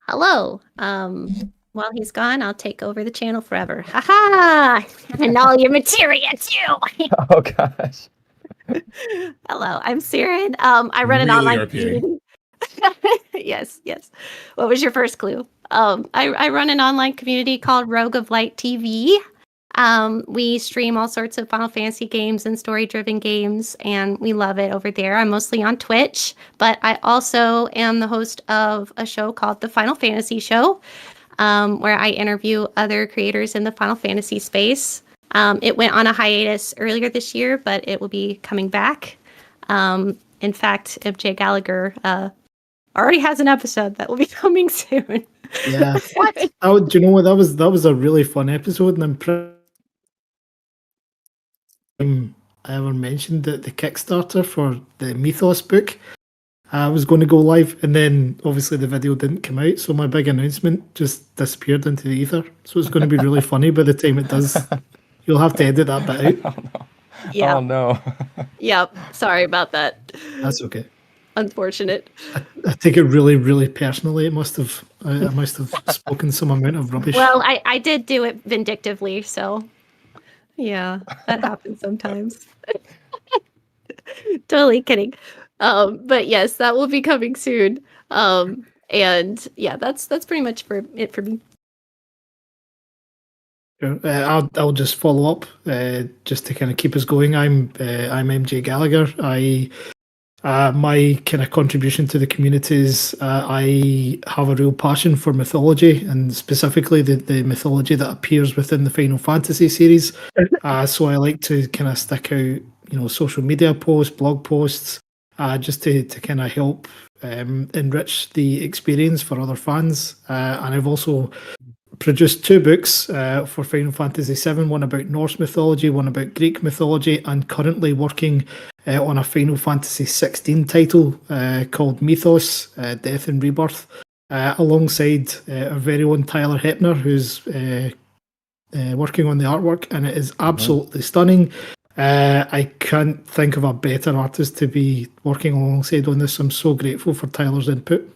Hello. While he's gone, I'll take over the channel forever. Ha! And all your materia too. Oh gosh. Hello, I'm Siren. I run an Really online community. Yes. What was your first clue? I run an online community called Rogue of Light TV. We stream all sorts of Final Fantasy games and story-driven games, and we love it over there. I'm mostly on Twitch, but I also am the host of a show called The Final Fantasy Show, where I interview other creators in the Final Fantasy space. It went on a hiatus earlier this year, but it will be coming back. In fact, MJ Gallagher already has an episode that will be coming soon. Yeah. Oh, do you know what? That was a really fun episode, and I ever mentioned that the Kickstarter for the Mythos book was going to go live, and then obviously the video didn't come out, so my big announcement just disappeared into the ether. So it's going to be really funny by the time it does. You'll have to edit that bit out. Oh, no. Yeah. Oh no. Yep. Sorry about that. That's okay. Unfortunate. I take it really, really personally. I must have spoken some amount of rubbish. Well, I did do it vindictively, so yeah, that happens sometimes. Totally kidding. But yes, that will be coming soon. And yeah, that's pretty much it for me. I'll just follow up just to kind of keep us going. I'm MJ Gallagher. My kind of contribution to the community is I have a real passion for mythology, and specifically the mythology that appears within the Final Fantasy series. So I like to kind of stick out, social media posts, blog posts, just to kind of help enrich the experience for other fans. And I've also produced 2 books for Final Fantasy VII, one about Norse mythology, one about Greek mythology, and currently working on a Final Fantasy XVI title called Mythos, Death and Rebirth, alongside our very own Tyler Hepner, who's working on the artwork, and it is absolutely stunning. I can't think of a better artist to be working alongside on this. I'm so grateful for Tyler's input.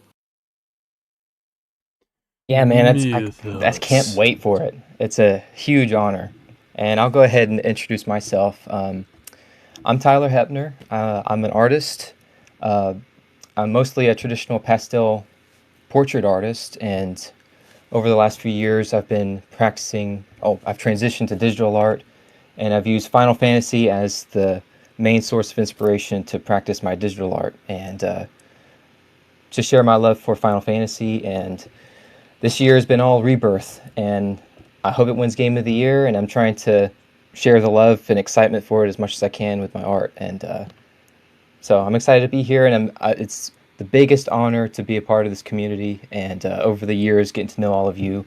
Yeah, man, I can't wait for it. It's a huge honor. And I'll go ahead and introduce myself. I'm Tyler Hepner. I'm an artist. I'm mostly a traditional pastel portrait artist, and over the last few years I've been practicing, I've transitioned to digital art, and I've used Final Fantasy as the main source of inspiration to practice my digital art and to share my love for Final Fantasy. And this year has been all rebirth, and I hope it wins Game of the Year, and I'm trying to share the love and excitement for it as much as I can with my art. And so I'm excited to be here, and it's the biggest honor to be a part of this community, and over the years getting to know all of you,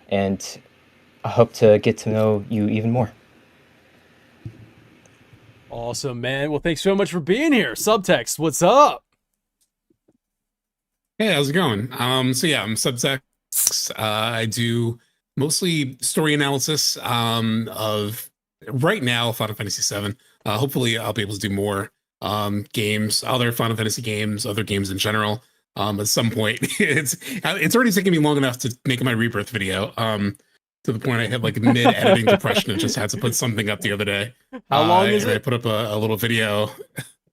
and I hope to get to know you even more. Awesome, man. Well, thanks so much for being here. Subtext, what's up? Hey, how's it going? So yeah, I'm Subtext. I do mostly story analysis of right now Final Fantasy VII. Hopefully I'll be able to do more games, other Final Fantasy games, other games in general. At some point, it's already taken me long enough to make my Rebirth video. To the point I had like mid-editing depression and just had to put something up the other day. How long is it? I put up a little video.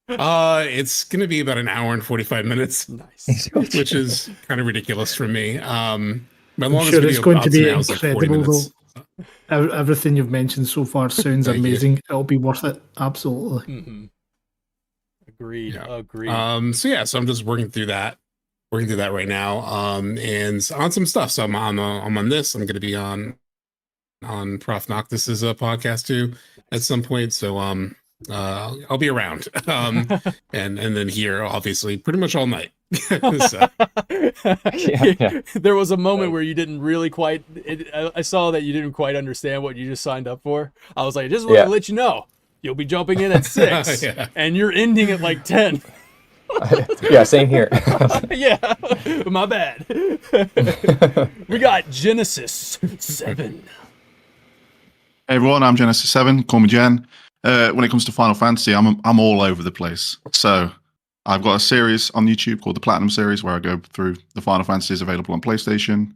It's gonna be about an hour and 45 minutes. Nice. Which is kind of ridiculous for me. My I'm longest sure video it's going to be now is like 40 incredible, minutes. though. Everything you've mentioned so far sounds Thank you. amazing. It'll be worth it, absolutely. Mm-hmm. Agreed. Yeah. Agreed. So I'm just working through that right now. And on some stuff. So I'm on this. I'm going to be on Prof Noctis's podcast too at some point. So I'll be around. And then here, obviously, pretty much all night. So. Yeah. There was a moment where you didn't really quite. I saw that you didn't quite understand what you just signed up for. I was like, just want to let you know, you'll be jumping in at 6, and you're ending at like 10. Yeah, same here. Yeah, my bad. We got Genesis 7. Hey everyone, I'm Genesis 7. Call me Jen. When it comes to Final Fantasy, I'm all over the place. So I've got a series on YouTube called the Platinum Series where I go through the Final Fantasies available on PlayStation.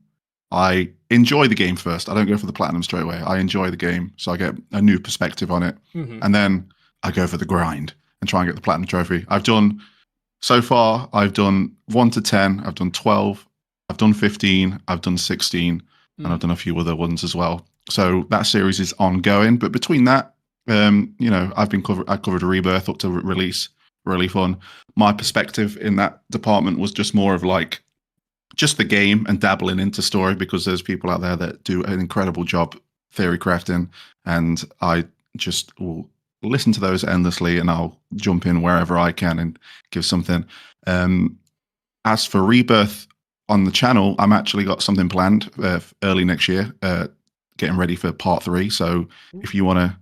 I enjoy the game first. I don't go for the Platinum straight away. I enjoy the game, so I get a new perspective on it. And then I go for the grind and try and get the Platinum Trophy. So far, I've done 1 to 10, I've done 12, I've done 15, I've done 16, and I've done a few other ones as well. So that series is ongoing. But between that, I covered a Rebirth up to release, really fun. My perspective in that department was just more of like just the game and dabbling into story, because there's people out there that do an incredible job theory crafting, and I just will listen to those endlessly, and I'll jump in wherever I can and give something. As for Rebirth on the channel, I'm actually got something planned early next year, getting ready for part 3. So if you want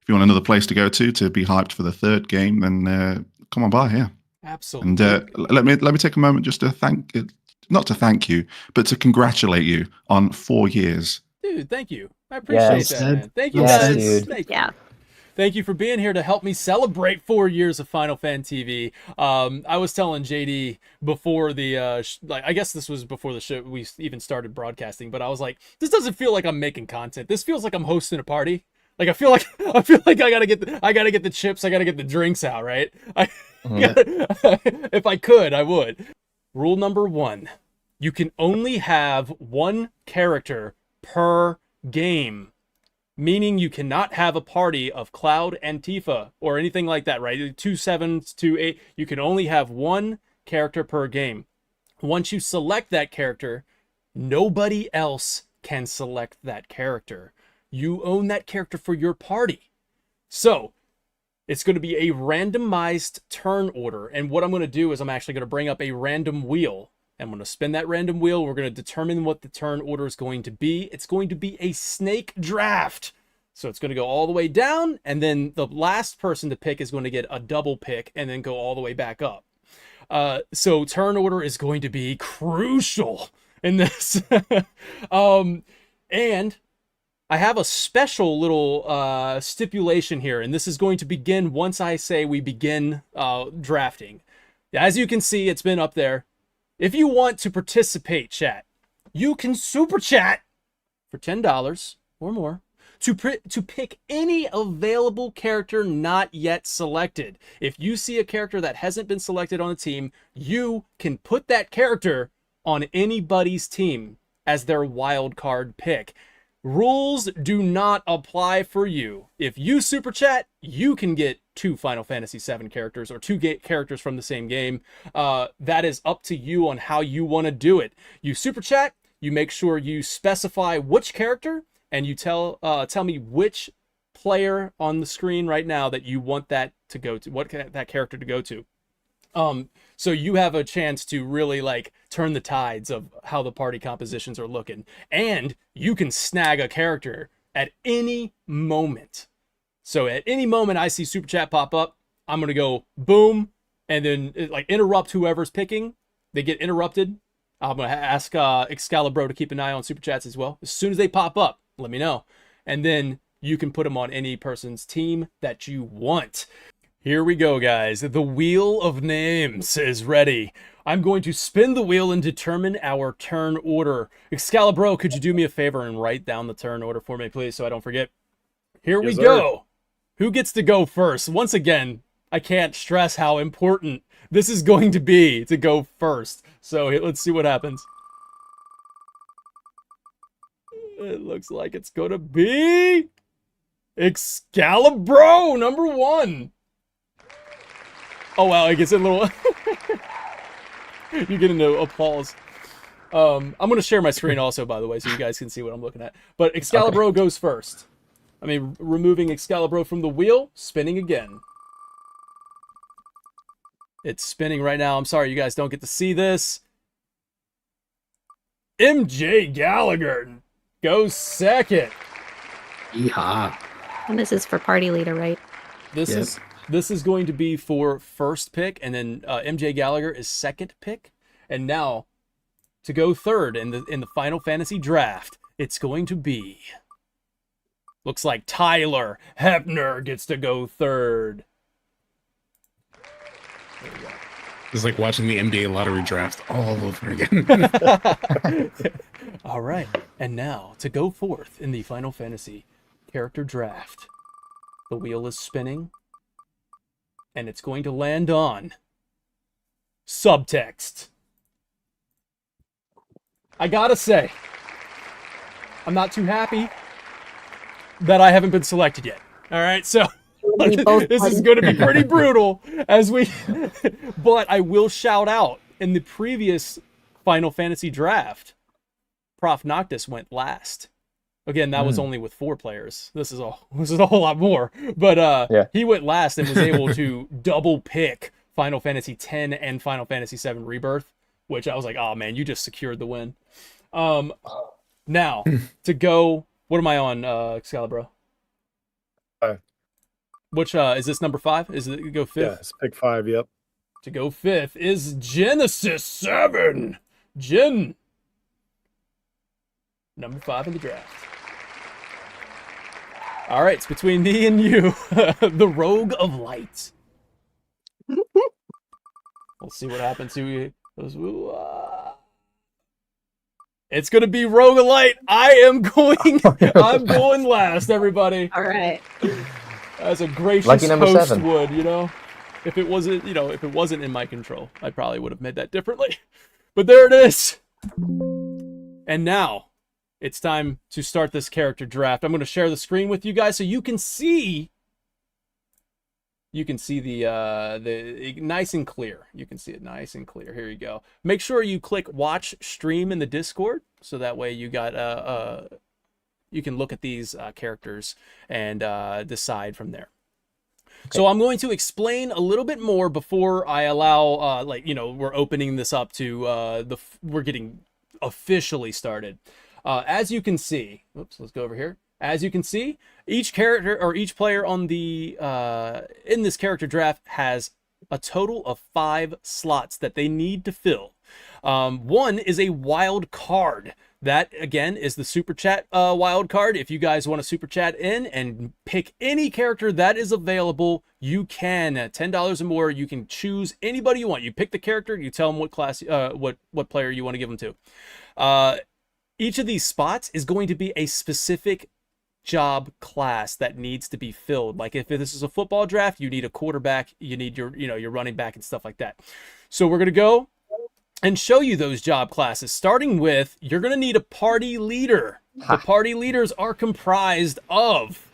another place to go to be hyped for the 3rd game, then come on by here. Absolutely. And let me take a moment just to not to thank you, but to congratulate you on 4 years. Dude, thank you. I appreciate that, man. Thank you Yes, guys. dude. Thank you for being here to help me celebrate 4 years of Final Fan TV. I was telling JD before the, I guess this was before the show we even started broadcasting, but I was like, this doesn't feel like I'm making content. This feels like I'm hosting a party. Like I feel like I gotta get the chips, I gotta get the drinks out, right? If I could, I would. Rule number 1: you can only have 1 character per game. Meaning you cannot have a party of Cloud and Tifa or anything like that, right? 2 7s, 2 8. You can only have 1 character per game. Once you select that character, nobody else can select that character. You own that character for your party. So it's going to be a randomized turn order. And what I'm going to do is I'm actually going to bring up a random wheel. I'm going to spin that random wheel. We're going to determine what the turn order is going to be. It's going to be a snake draft. So it's going to go all the way down, and then the last person to pick is going to get a double pick and then go all the way back up. So turn order is going to be crucial in this. And I have a special little stipulation here, and this is going to begin once I say we begin drafting. As you can see, it's been up there. If you want to participate, chat, you can super chat for $10 or more to pick any available character not yet selected. If you see a character that hasn't been selected on a team, you can put that character on anybody's team as their wild card pick. Rules do not apply for you. If you super chat, you can get 2 Final Fantasy VII characters or 2 characters from the same game. That is up to you on how you want to do it. You super chat, you make sure you specify which character, and you tell me which player on the screen right now that you want that to go to, that character to go to. So you have a chance to really like turn the tides of how the party compositions are looking, and you can snag a character at any moment. So at any moment I see super chat pop up, I'm going to go boom, and then like interrupt whoever's picking. They get interrupted. I'm going to ask Excalibro to keep an eye on super chats as well. As soon as they pop up, let me know. And then you can put them on any person's team that you want. Here we go, guys. The Wheel of Names is ready. I'm going to spin the wheel and determine our turn order. Excalibro, could you do me a favor and write down the turn order for me, please, so I don't forget? Here we go. Who gets to go first? Once again, I can't stress how important this is going to be to go first. So let's see what happens. It looks like it's going to be Excalibro, number 1. Oh, wow, I guess a little... You get into applause. I'm going to share my screen also, by the way, so you guys can see what I'm looking at. But Excalibro goes first. I mean, removing Excalibro from the wheel, spinning again. It's spinning right now. I'm sorry you guys don't get to see this. MJ Gallagher goes second. Yeehaw. And this is for party leader, right? This is going to be for first pick, and then MJ Gallagher is second pick. And now, to go third in the Final Fantasy draft, it's going to be... Looks like Tyler Hepner gets to go third. There we go. It's like watching the NBA lottery draft all over again. All right. And now, to go forth in the Final Fantasy character draft, the wheel is spinning, and it's going to land on subtext. I gotta say, I'm not too happy that I haven't been selected yet. All right, so this is going to be pretty brutal as we. But I will shout out in the previous Final Fantasy draft, Prof Noctis went last. Again, that was only with 4 players. This is a whole lot more. But he went last and was able to double pick Final Fantasy X and Final Fantasy VII Rebirth, which I was like, oh man, you just secured the win. Now to go. What am I on, Excalibur? 5. Which is this number 5? Is it go 5th? Yeah, it's pick 5. Yep. To go 5th is Genesis 7. Jin. Number 5 in the draft. All right, it's between me and you, the Rogue of Light. We'll see what happens. It's gonna be Rogue of Light. I'm going last, everybody. All right. As a gracious Lucky number host 7. would, if it wasn't in my control, I probably would have made that differently. But there it is. And now it's time to start this character draft. I'm going to share the screen with you guys so you can see the nice and clear. You can see it nice and clear. Here you go. Make sure you click watch stream in the Discord so that way you got you can look at these characters and decide from there. Okay. So I'm going to explain a little bit more before I allow we're opening this up to we're getting officially started. As you can see, let's go over here. As you can see, each character or each player on the in this character draft has a total of 5 slots that they need to fill. One is a wild card. That, again, is the super chat wild card. If you guys want to super chat in and pick any character that is available, you can. $10 or more, you can choose anybody you want. You pick the character, you tell them what class, what player you want to give them to. Each of these spots is going to be a specific job class that needs to be filled. Like if this is a football draft, you need a quarterback, you need your running back and stuff like that. So we're going to go and show you those job classes, starting with, you're going to need a party leader. The party leaders are comprised of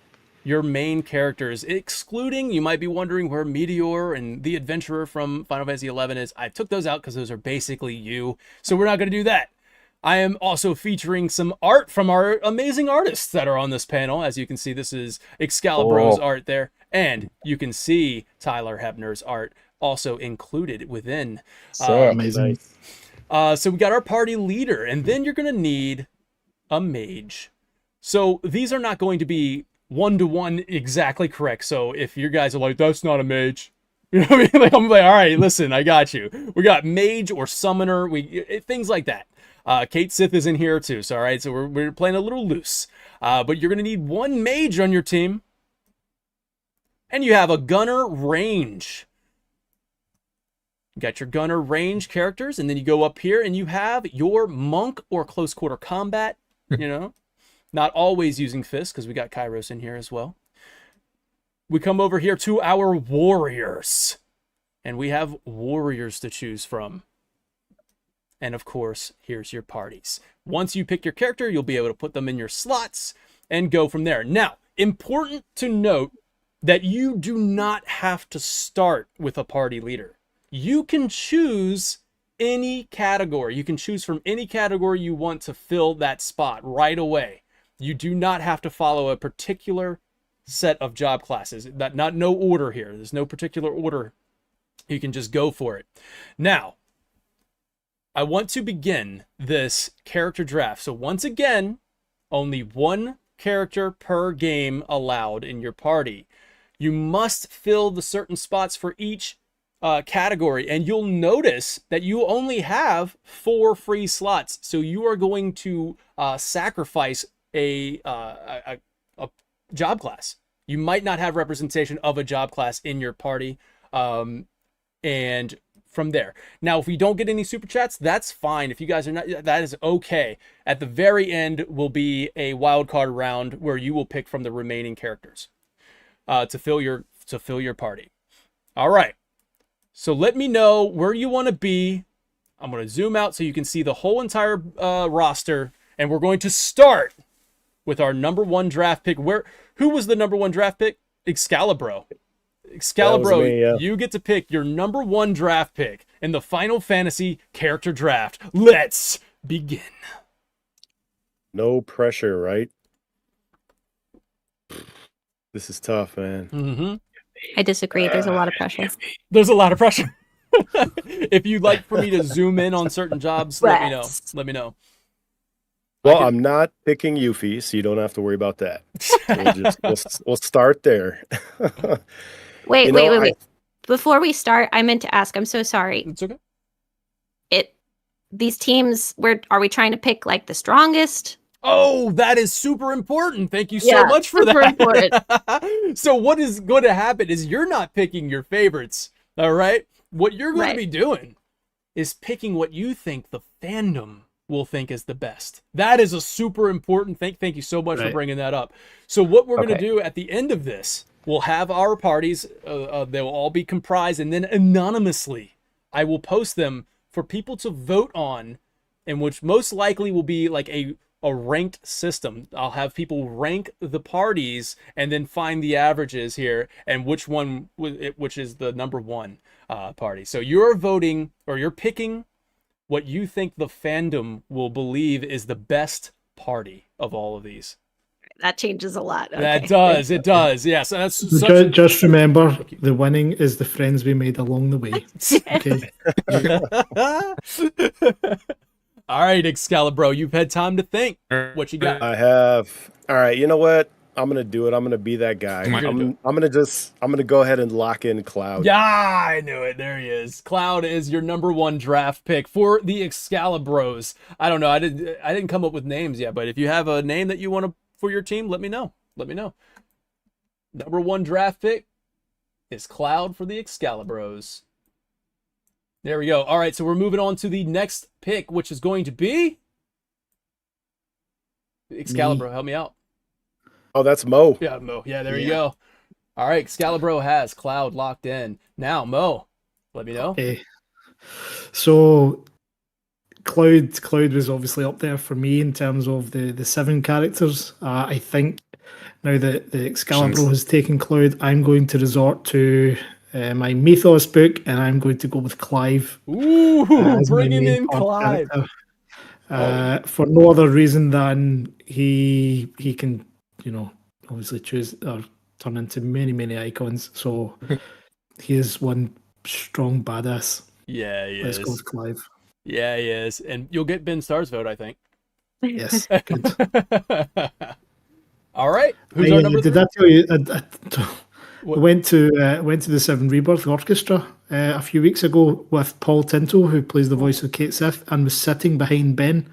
your main characters, excluding, you might be wondering where Meteor and the Adventurer from Final Fantasy XI is. I took those out because those are basically you, so we're not going to do that. I am also featuring some art from our amazing artists that are on this panel. As you can see, this is Excalibur's art there, and you can see Tyler Hebner's art also included within. Amazing. So we got our party leader, and then you're going to need a mage. So these are not going to be one-to-one exactly correct. So if you guys are like, that's not a mage, you know what I mean? I'm like, all right, listen, I got you. We got mage or summoner, things like that. Kate Sith is in here too. So all right, so we're playing a little loose. But you're going to need 1 mage on your team, and you have a gunner range. You got your gunner range characters, and then you go up here and you have your monk or close quarter combat, not always using fists because we got Kairos in here as well. We come over here to our warriors, and we have warriors to choose from. And of course, here's your parties. Once you pick your character, you'll be able to put them in your slots and go from there. Now, important to note that you do not have to start with a party leader. You can choose any category. You can choose from any category you want to fill that spot right away. You do not have to follow a particular set of job classes. No order here. There's no particular order. You can just go for it. Now, I want to begin this character draft. So once again, only 1 character per game allowed in your party. You must fill the certain spots for each category, and you'll notice that you only have 4 free slots. So you are going to sacrifice a job class. You might not have representation of a job class in your party, and from there. Now, if we don't get any super chats, that's fine. If you guys are not, that is okay. At the very end will be a wild card round where you will pick from the remaining characters to fill your party. All right. So let me know where you want to be. I'm going to zoom out so you can see the whole entire roster, and we're going to start with our number 1 draft pick. Who was the number 1 draft pick? Excalibro. Excalibro, you get to pick your number 1 draft pick in the Final Fantasy character draft. Let's begin. No pressure, right? This is tough, man. Mm-hmm. I disagree. There's a lot of pressure. There's a lot of pressure. If you'd like for me to zoom in on certain jobs, let me know. Let me know. Well, I'm not picking Yuffie, so you don't have to worry about that. We'll start there. Wait. Before we start, I meant to ask. I'm so sorry. It's okay. These teams, are we trying to pick like the strongest? Oh, that is super important. Thank you so much for that. Important. So what is going to happen is you're not picking your favorites. All right. What you're going to be doing is picking what you think the fandom will think is the best. That is a super important thing. Thank you so much for bringing that up. So what we're going to do at the end of this, we'll have our parties. They will all be comprised, and then anonymously, I will post them for people to vote on, and which most likely will be like a ranked system. I'll have people rank the parties and then find the averages here and which is the number 1 party. So you're voting, or you're picking what you think the fandom will believe is the best party of all of these. That changes a lot. Okay. That does. It does. Yes. Yeah, so just remember, the winning is the friends we made along the way. Okay. All right, Excalibur, you've had time to think. What you got? I have. All right, you know what? I'm gonna do it. I'm gonna be that guy. I'm gonna go ahead and lock in Cloud. Yeah, I knew it. There he is. Cloud is your number 1 draft pick for the Excalibros. I don't know. I didn't come up with names yet, but if you have a name that you want for your team, let me know. Let me know. Number 1 draft pick is Cloud for the Excalibros. There we go. All right, so we're moving on to the next pick, which is going to be Excalibur. Help me out. Oh, that's Mo. Yeah, Mo. Yeah, there you go. All right, Excalibur has Cloud locked in. Now, Mo, let me know. Okay. So Cloud was obviously up there for me in terms of the 7 characters. I think now that the Excalibur has taken Cloud, I'm going to resort to my Mythos book, and I'm going to go with Clive. Ooh, bringing in Clive. For no other reason than he can, obviously choose or turn into many icons. So he is one strong badass. Yeah, he Let's is. go with Clive. Yeah, he is. And you'll get Ben Starr's vote, I think. Yes, good. All right. Who's our number 3? Did I tell you? I went to the 7 Rebirth Orchestra a few weeks ago with Paul Tinto, who plays the voice of Kate Sith, and was sitting behind Ben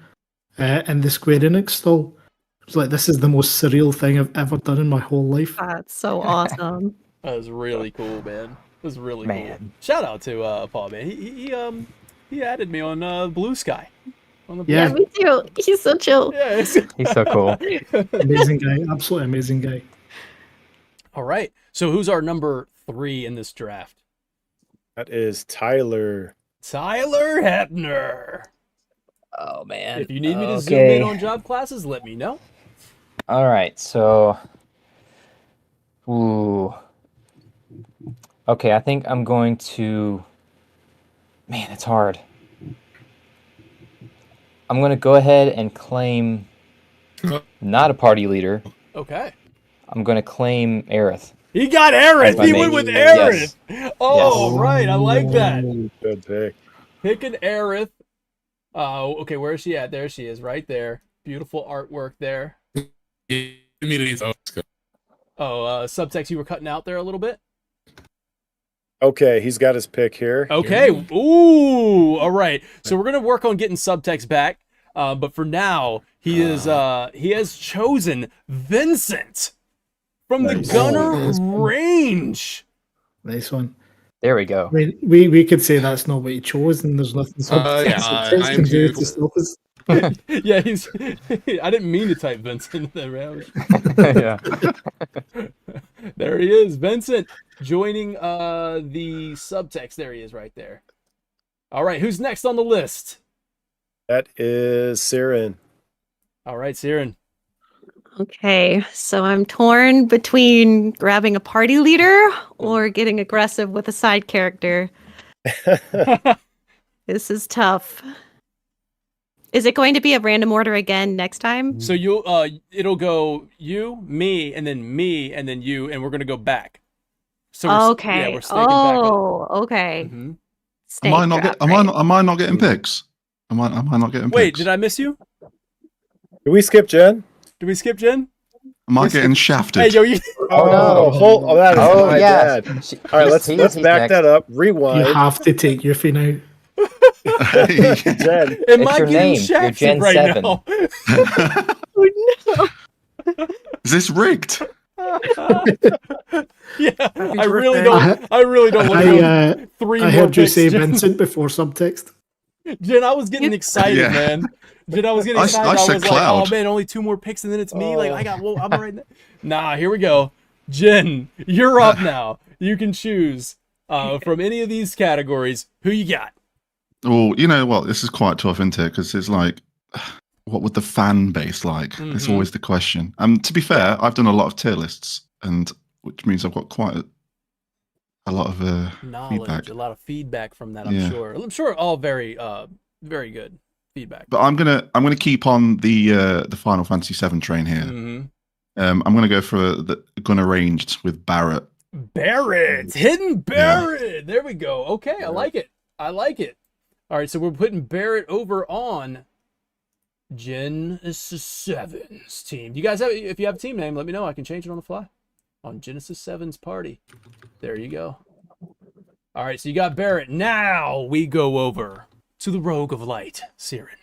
in the Square Enix stall. It was like, this is the most surreal thing I've ever done in my whole life. That's so awesome. That was really cool, man. It was really cool. Shout out to Paul, man. He added me on Blue Sky. Yeah, me too. He's so chill. Yeah, he's so cool. Amazing guy. Absolutely amazing guy. All right. So who's our number 3 in this draft? That is Tyler. Tyler Hepner. Oh, man. If you need me to zoom in on job classes, let me know. All right. So, okay, I think I'm going to... Man, it's hard. I'm going to go ahead and claim not a party leader. Okay. I'm going to claim Aerith. He got Aerith. He went with Aerith. Yes. Oh, yes. Right. I like that. Good pick. Picking Aerith. Okay, where is she at? There she is, right there. Beautiful artwork there. Subtext, you were cutting out there a little bit? Okay, he's got his pick here. Okay. Ooh. All right. So we're gonna work on getting subtext back. But for now, he has chosen Vincent from the Gunner range. Nice one. There we go. I mean, we could say that's not what he chose, and there's nothing subtext can do to stop us. Yeah, he's. I didn't mean to type Vincent there, man. Yeah. There he is, Vincent, joining the subtext. There he is, right there. All right, who's next on the list? That is Siren. All right, Siren. Okay, so I'm torn between grabbing a party leader or getting aggressive with a side character. This is tough. Is it going to be a random order again next time? So it'll go you, me, and then you, and we're gonna go back. So okay. We're snaking back up. Oh, okay. Mm-hmm. Am I not getting picks? Am I not getting picks? Wait, did I miss you? Did we skip Jen? Did we skip Jen? Am I getting shafted? Hey, yo, you... that is my bad. All right, let's back that up. Rewind. You have to take your fee now. Jen. Am I getting shafted Gen right 7. now? Oh, no. Is this rigged? Yeah, I really don't want to go 3 more I heard you say Jen. Vincent before subtext. Jen, I was getting excited, man. Jen, I was getting excited. I was like, oh man, only 2 more picks and then it's me. Like I'm right now. Nah, here we go. Jen, you're up now. You can choose from any of these categories. Who you got? Well, you know what? This is quite tough, isn't it? Because it's like, what would the fan base like? Mm-hmm. It's always the question. To be fair, I've done a lot of tier lists, and which means I've got quite a lot of knowledge, feedback. A lot of feedback from that. I'm sure all very very good feedback. But I'm gonna keep on the Final Fantasy VII train here. Mm-hmm. I'm gonna go for the gun arranged with Barrett. Hidden Barrett. Yeah. There we go. Okay, I like it. All right, so we're putting Barrett over on Genesis 7's team. You guys have, if you have a team name, let me know. I can change it on the fly. On Genesis 7's party. There you go. All right, so you got Barrett. Now we go over to the Rogue of Light, Siren.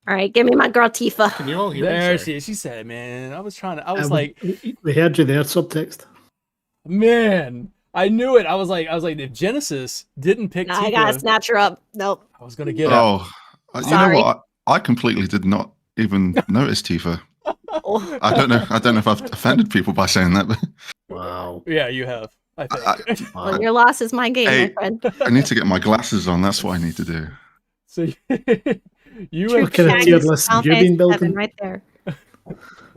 All right, give me my girl Tifa. Can you all hear there me? She said, man. I was like, we heard you there, subtext. Man, I knew it. I was like, if Genesis didn't pick Tifa, I gotta snatch her up. Nope. I was gonna get her. Oh, you know what? I completely did not even notice Tifa. I don't know if I've offended people by saying that, but wow. Yeah, you have. I think. Well, your loss is my game, my friend. I need to get my glasses on. That's what I need to do. So you have tier list you've been building right there.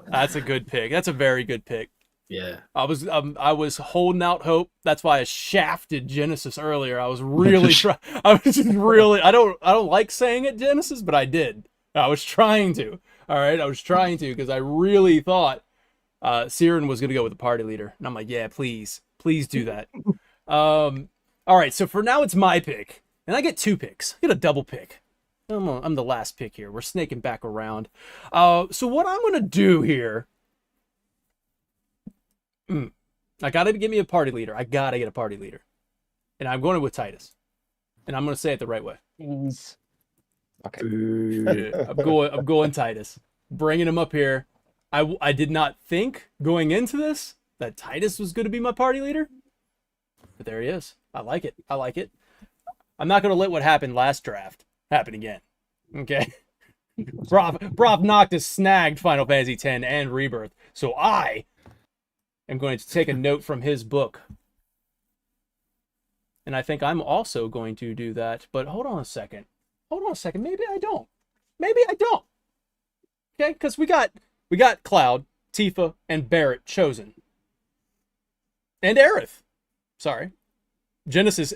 That's a good pick. That's a very good pick. Yeah. I was holding out hope. That's why I shafted Genesis earlier. I was really trying. I was just really. I don't like saying it, Genesis, but I did. I was trying to. All right, I was trying to because I really thought Siren was gonna go with the party leader, and I'm like, yeah, please do that. All right, so for now it's my pick, and I get 2 picks. I get a double pick. I'm the last pick here. We're snaking back around. So what I'm gonna do here. I gotta get me a party leader. I gotta get a party leader, and I'm going with Titus, and I'm gonna say it the right way. Okay. Yeah, I'm going Titus. Bringing him up here. I did not think going into this that Titus was going to be my party leader, but there he is. I like it. I'm not going to let what happened last draft happen again. Okay. Prof Noctis snagged Final Fantasy X and Rebirth, so I am going to take a note from his book. And I think I'm also going to do that, but hold on a second. Maybe I don't. Okay, because we got Cloud, Tifa, and Barrett chosen. And Aerith. Sorry. Genesis,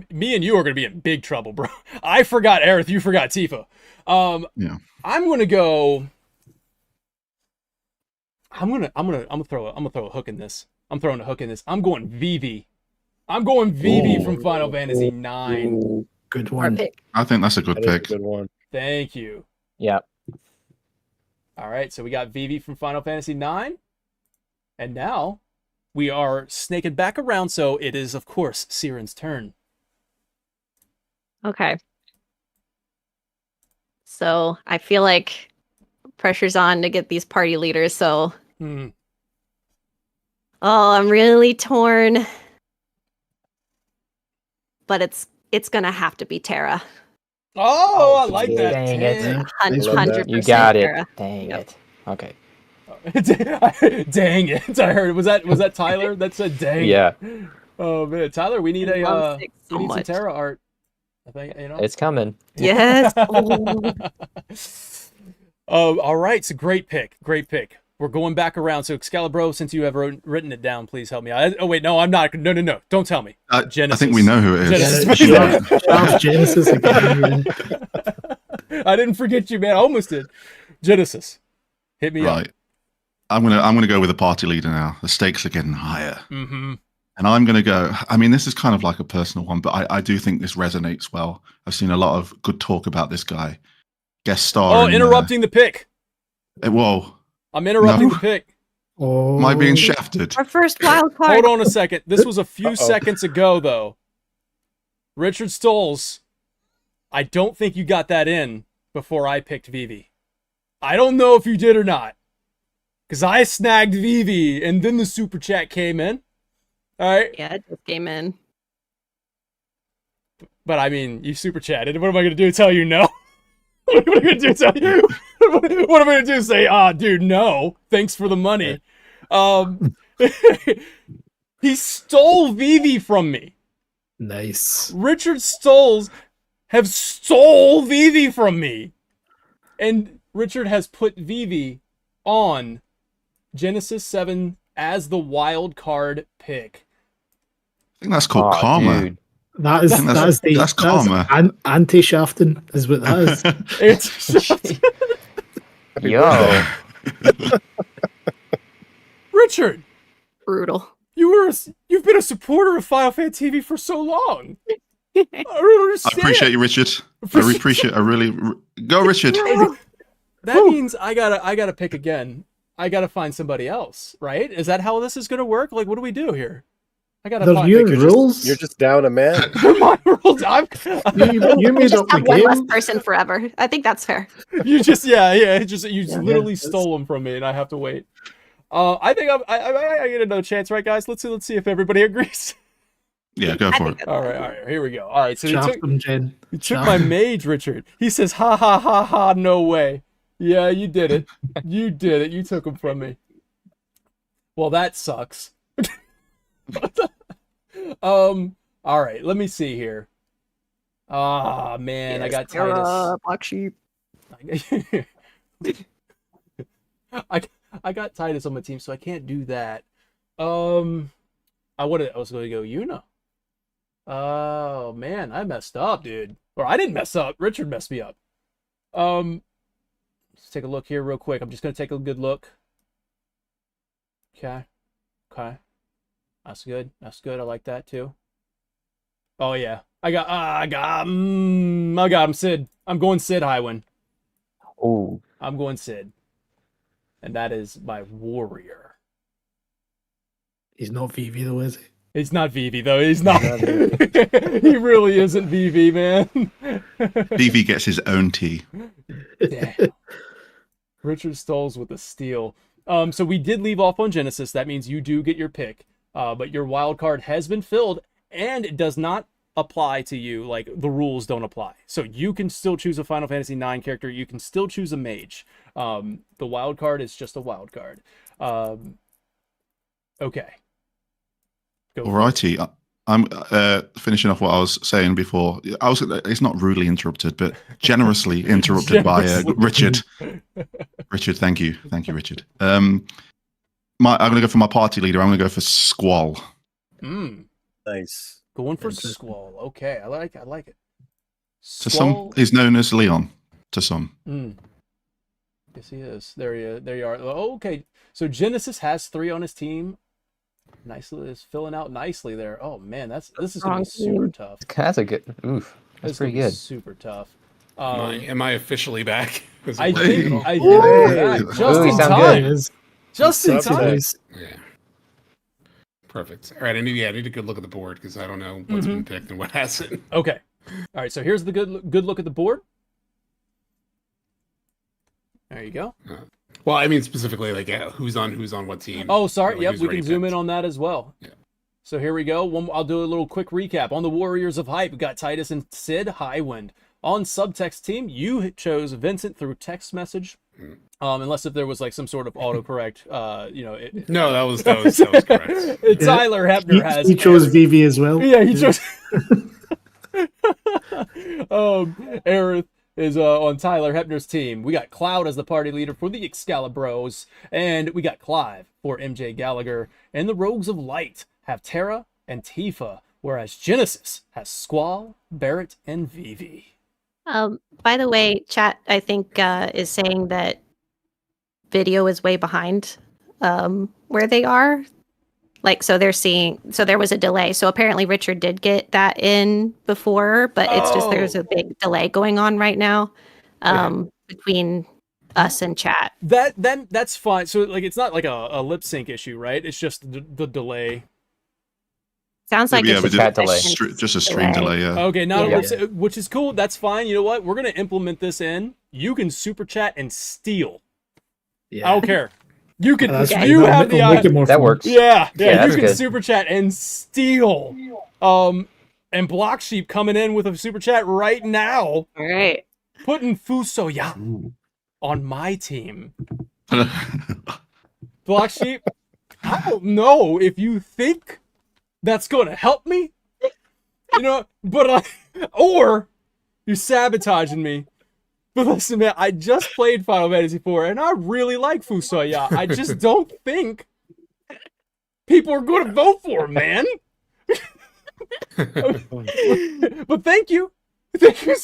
me and you are going to be in big trouble, bro. I forgot Aerith, you forgot Tifa. Yeah. I'm going to go. I'm gonna throw a hook in this. I'm throwing a hook in this. I'm going Vivi. From Final Fantasy IX. Good one. I think that's a good pick. Good one. Thank you. Yeah. All right, so we got Vivi from Final Fantasy IX. And now we are snaking back around, so it is, of course, Siren's turn. Okay. So I feel like pressure's on to get these party leaders, so... Oh, I'm really torn. but it's gonna have to be Tara. Oh, I like that. Dang it. 100%. You got it. Tara. Dang it. Okay. Dang it! I heard. Was that Tyler that said dang? Yeah. Oh man, Tyler, we need So some Terra art. I think it's coming. Yes. All right. So great pick. We're going back around. So Excalibur, since you have written it down, please help me. Oh wait, no, I'm not. No. Don't tell me. Genesis. I think we know who it is. Genesis again. I didn't forget you, man. I almost did. Genesis. Hit me up. I'm gonna go with the party leader now. The stakes are getting higher. Mm-hmm. And I'm gonna go. I mean, this is kind of like a personal one, but I do think this resonates well. I've seen a lot of good talk about this guy. Guest star. Oh, interrupting the pick. Whoa. I'm interrupting the pick. Oh. Am I being shafted? Our first wild card. Hold on a second. This was a few seconds ago, though. Richard Stoles, I don't think you got that in before I picked Vivi. I don't know if you did or not. Because I snagged Vivi, and then the super chat came in. All right? Yeah, it just came in. But, I mean, you super chatted. What am I going to do? Tell you no? What am I going to do? Tell you? What am I going to do? Say, dude, no. Thanks for the money. He stole Vivi from me. Nice. Richard Stoles have stole Vivi from me. And Richard has put Vivi on Genesis 7 as the wild card pick. I think that's called karma. Dude. That's karma. Anti-shafting is what that is. Yo. Richard. Brutal. You've been a supporter of Final Fan TV for so long. I don't understand. I appreciate you, Richard. Go, Richard. That means I gotta pick again. I gotta find somebody else, right? Is that how this is gonna work? Like, what do we do here? I gotta find your rules. You're just down a man. My rules. You made up the one less game. person forever. I think that's fair. You just literally stole them from me, and I have to wait. I think I get another chance, right, guys? Let's see if everybody agrees. Yeah, go for it. All right, here we go. All right, so you took my mage, Richard. He says, ha ha ha ha, no way. Yeah, you did it. You did it. You took him from me. Well, that sucks. All right, let me see here. Ah, man, I got Titus. Black sheep. I got Titus on my team, so I can't do that. I was going to go Yuna. Oh man, I messed up, dude. Or I didn't mess up. Richard messed me up. Let's take a look here real quick. I'm just going to take a good look. Okay. That's good. I like that too. Oh yeah. I got him, Sid. I'm going Sid Highwind. Oh. I'm going Sid. And that is my warrior. He's not Vivi though, is he? He's not Vivi though. He's not. He really isn't Vivi, man. Vivi gets his own tea. Damn. Richard Stoles with a steal. So we did leave off on Genesis. That means you do get your pick. But your wild card has been filled, and it does not apply to you. Like, the rules don't apply. So you can still choose a Final Fantasy IX character. You can still choose a mage. The wild card is just a wild card. Okay. Alrighty. I'm finishing off what I was saying before. It's not rudely interrupted, but generously interrupted by Richard. Richard, thank you, Richard. I'm going to go for my party leader. I'm going to go for Squall. Nice. Going for Squall. Okay, I like it. Squall... To some, he's known as Leon. To some. Yes, he is. There you are. Oh, okay. So Genesis has 3 on his team. Nicely, is filling out nicely there. Oh man, this is gonna be super tough. That's a good. Oof, that's pretty good. Super tough. Am I officially back? I think back just in time. Just in time. Yeah. Perfect. All right, I need a good look at the board because I don't know what's been picked and what hasn't. Okay. All right. So here's the good look at the board. There you go. Well, I mean specifically like who's on what team. Oh, sorry. Like, yep, we can zoom in on that as well. Yeah. So here we go. I'll do a little quick recap. On the Warriors of Hype, we got Titus and Sid, Highwind. On Subtext team, you chose Vincent through text message. Unless if there was like some sort of autocorrect, No, that was correct. Tyler Hepner he chose Vivi as well. Yeah, he chose. Aerith is on Tyler Hepner's team. We got Cloud as the party leader for the Excalibros, and we got Clive for MJ Gallagher. And the Rogues of Light have Terra and Tifa, whereas Genesis has Squall, Barrett, and Vivi. By the way, chat, I think, is saying that video is way behind where they are. Like, so there was a delay. So apparently Richard did get that in before, but it's just there's a big delay going on right now between us and chat. That's fine. So like it's not like a lip sync issue, right? It's just the delay. Sounds like it's just a stream delay. Yeah. Okay, which is cool. That's fine. You know what? We're gonna implement this in. You can super chat and steal. Yeah. I don't care. You can. You have the option. That works. Yeah. You can good. super chat and steal. And Block Sheep coming in with a super chat right now. All right. Putting Fusoya on my team. Block Sheep, I don't know if you think that's going to help me, but or you're sabotaging me. But listen, man, I just played Final Fantasy IV, and I really like Fusoya. I just don't think people are going to vote for him, man. But thank you. Thank you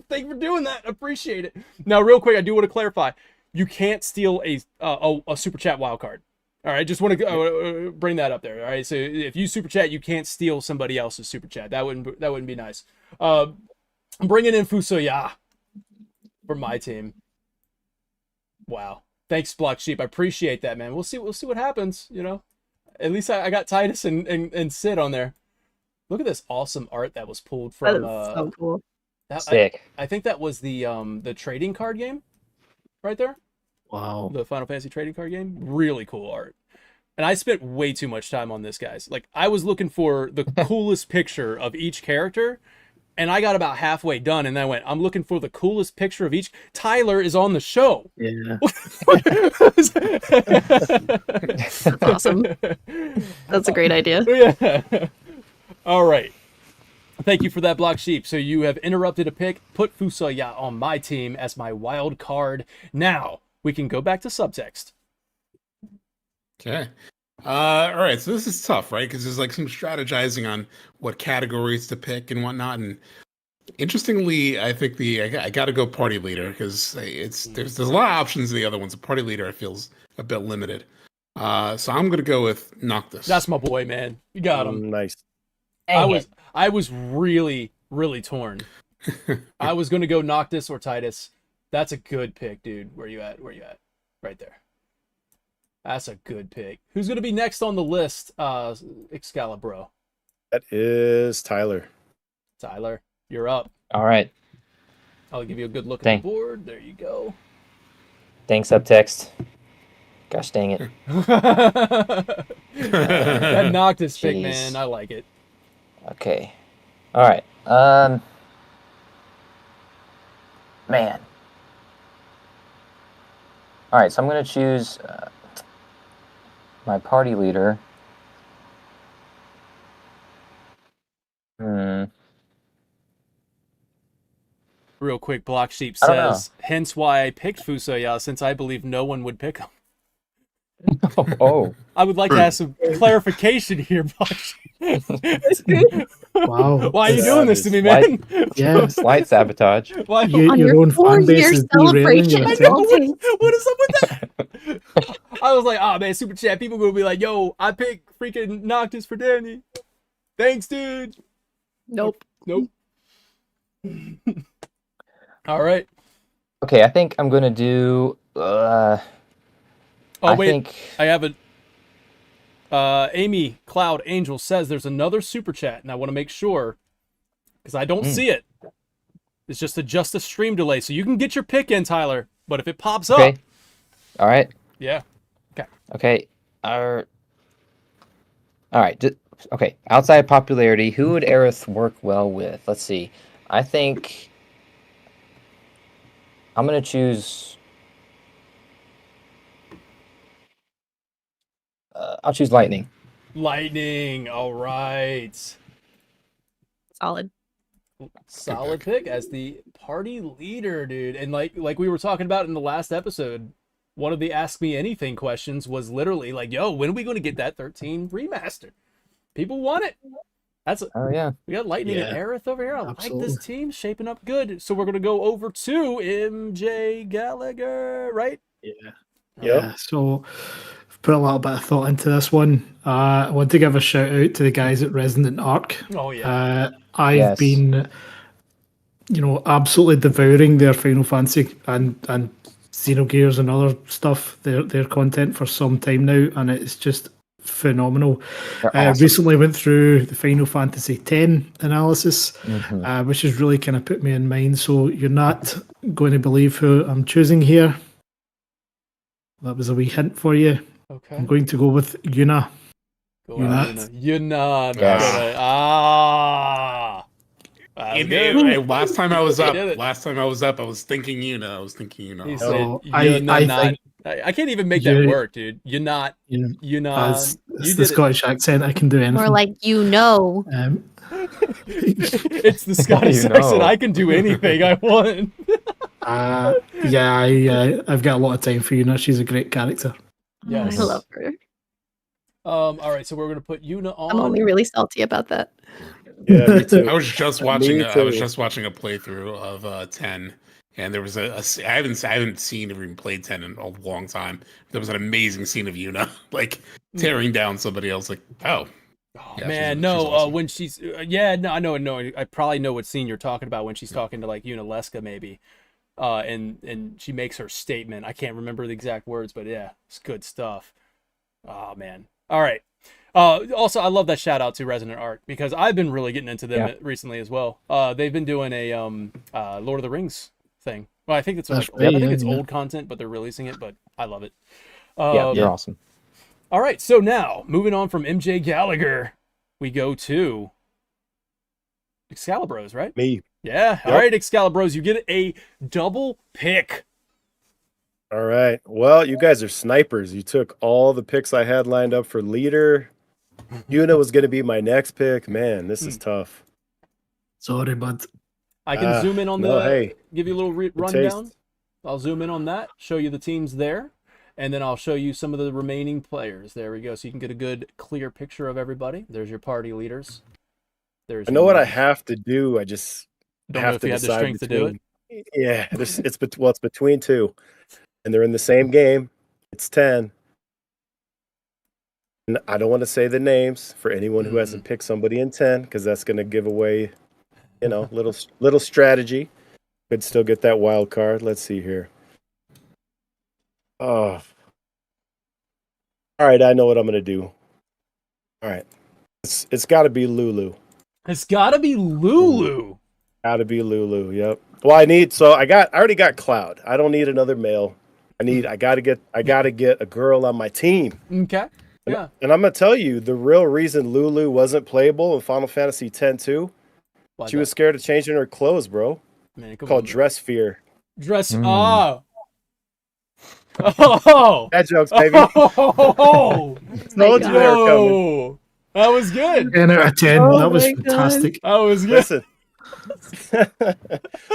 for doing that. Appreciate it. Now, real quick, I do want to clarify. You can't steal a super chat wildcard. All right, just want to bring that up there. All right, so if you super chat, you can't steal somebody else's super chat. That wouldn't be nice. I'm bringing in Fusoya for my team. Wow, thanks, Block Sheep. I appreciate that, man. We'll see what happens. At least I got Titus and Sid on there. Look at this awesome art that was pulled from. That's so cool. Sick. I think that was the trading card game, right there. Wow. The Final Fantasy trading card game. Really cool art. And I spent way too much time on this, guys. Like, I was looking for the coolest picture of each character, and I got about halfway done, and then I went, I'm looking for the coolest picture of each. Tyler is on the show. Yeah. That's awesome. That's a great idea. Yeah. All right. Thank you for that, Block Sheep. So you have interrupted a pick, put Fusoya on my team as my wild card. Now, we can go back to subtext. Okay. All right. So this is tough, right? Because there's like some strategizing on what categories to pick and whatnot. And interestingly, I think I got to go party leader because there's a lot of options in the other ones. The party leader, I feel, is a bit limited. So I'm gonna go with Noctis. That's my boy, man. You got him. Nice. I was really, really torn. I was gonna go Noctis or Titus. That's a good pick, dude. Where you at? Right there. That's a good pick. Who's gonna be next on the list? Excalibro. That is Tyler. Tyler, you're up. All right. I'll give you a good look at the board. There you go. Thanks, Subtext. Gosh dang it. That Noctis pick, man. I like it. Okay. All right. Man. All right, so I'm going to choose my party leader. Real quick, Block Sheep says, hence why I picked Fusoya, since I believe no one would pick him. Oh. I would like to have some clarification here, Block Sheep. Wow. Why are you doing this to me, man? Slight sabotage. Why? Your own fan base is derailing your attempt. What is up with that? I was like, oh man, super chat. People gonna be like, yo, I picked freaking Noctis for Danny. Thanks, dude. Nope. All right. Okay, I think I'm gonna do. I have a. Amy Cloud Angel says there's another super chat, and I want to make sure because I don't see it. It's just a stream delay, so you can get your pick in, Tyler. But if it pops up, all right, yeah, okay, all right. Okay, outside popularity, who would Aerith work well with? Let's see. I think I'm gonna choose. I'll choose Lightning. Lightning. All right. Solid pick as the party leader, dude. And like we were talking about in the last episode, one of the Ask Me Anything questions was literally like, "Yo, when are we going to get that 13 remaster? People want it." Oh yeah. We got Lightning and Aerith over here. I Absolutely. like this team shaping up good. So we're gonna go over to MJ Gallagher, right? Yeah. So I've put a little bit of thought into this one. I want to give a shout out to the guys at Resident Arc. Oh yeah. I've been, absolutely devouring their Final Fantasy and Xenogears and other stuff, their content for some time now, and it's just phenomenal. Awesome. Recently went through the Final Fantasy X analysis, which has really kind of put me in mind. So you're not going to believe who I'm choosing here. That was a wee hint for you. Okay. I'm going to go with Yuna. Yuna. Last time I was up, I was thinking Yuna. I can't even make that work, dude. Yuna. It's the Scottish accent. I can do anything. More like It's the Scottish accent. I can do anything I want. I've got a lot of time for Yuna. She's a great character. Yes. I love her. All right, so we're gonna put Yuna on. I'm only really salty about that. Yeah, me too. I was just watching. I was just watching a playthrough of 10, and there was I haven't seen or even played 10 in a long time. There was an amazing scene of Yuna like tearing down somebody else. Like, oh yeah, man, she's awesome. when she's I know. I probably know what scene you're talking about when she's talking to like Yuna Leska maybe, and she makes her statement. I can't remember the exact words, but yeah, it's good stuff. Oh man. All right. Also, I love that shout out to Resonant Art because I've been really getting into them recently as well. They've been doing a Lord of the Rings thing. Well, I think it's old content, but they're releasing it. But I love it. They're awesome. All right, so now moving on from MJ Gallagher, we go to Excalibros, right? Me. Yeah. Yep. All right, Excalibros, you get a double pick. All right. Well, you guys are snipers. You took all the picks I had lined up for leader. Yuna was going to be my next pick. Man, this is tough. Sorry, bud. I can zoom in on give you a little rundown. I'll zoom in on that, show you the teams there, and then I'll show you some of the remaining players. There we go. So you can get a good, clear picture of everybody. There's your party leaders. I know what I have to do. I just don't know if you have the strength to do it. Yeah, it's between two. And they're in the same game. It's 10. And I don't want to say the names for anyone who hasn't picked somebody in 10 because that's going to give away, little strategy. Could still get that wild card. Let's see here. Oh. All right, I know what I'm going to do. All right. It's got to be Lulu. It's got to be Lulu. Got to be Lulu, yep. Well, I already got Cloud. I don't need another male. I gotta get a girl on my team. Okay. Yeah. And I'm gonna tell you the real reason Lulu wasn't playable in Final Fantasy X-2. She was scared of changing her clothes, bro. Man, called dress fear. Oh. That joke's, baby. Oh. Told you they were coming. That was good. 10 out of 10. That was fantastic. That was good.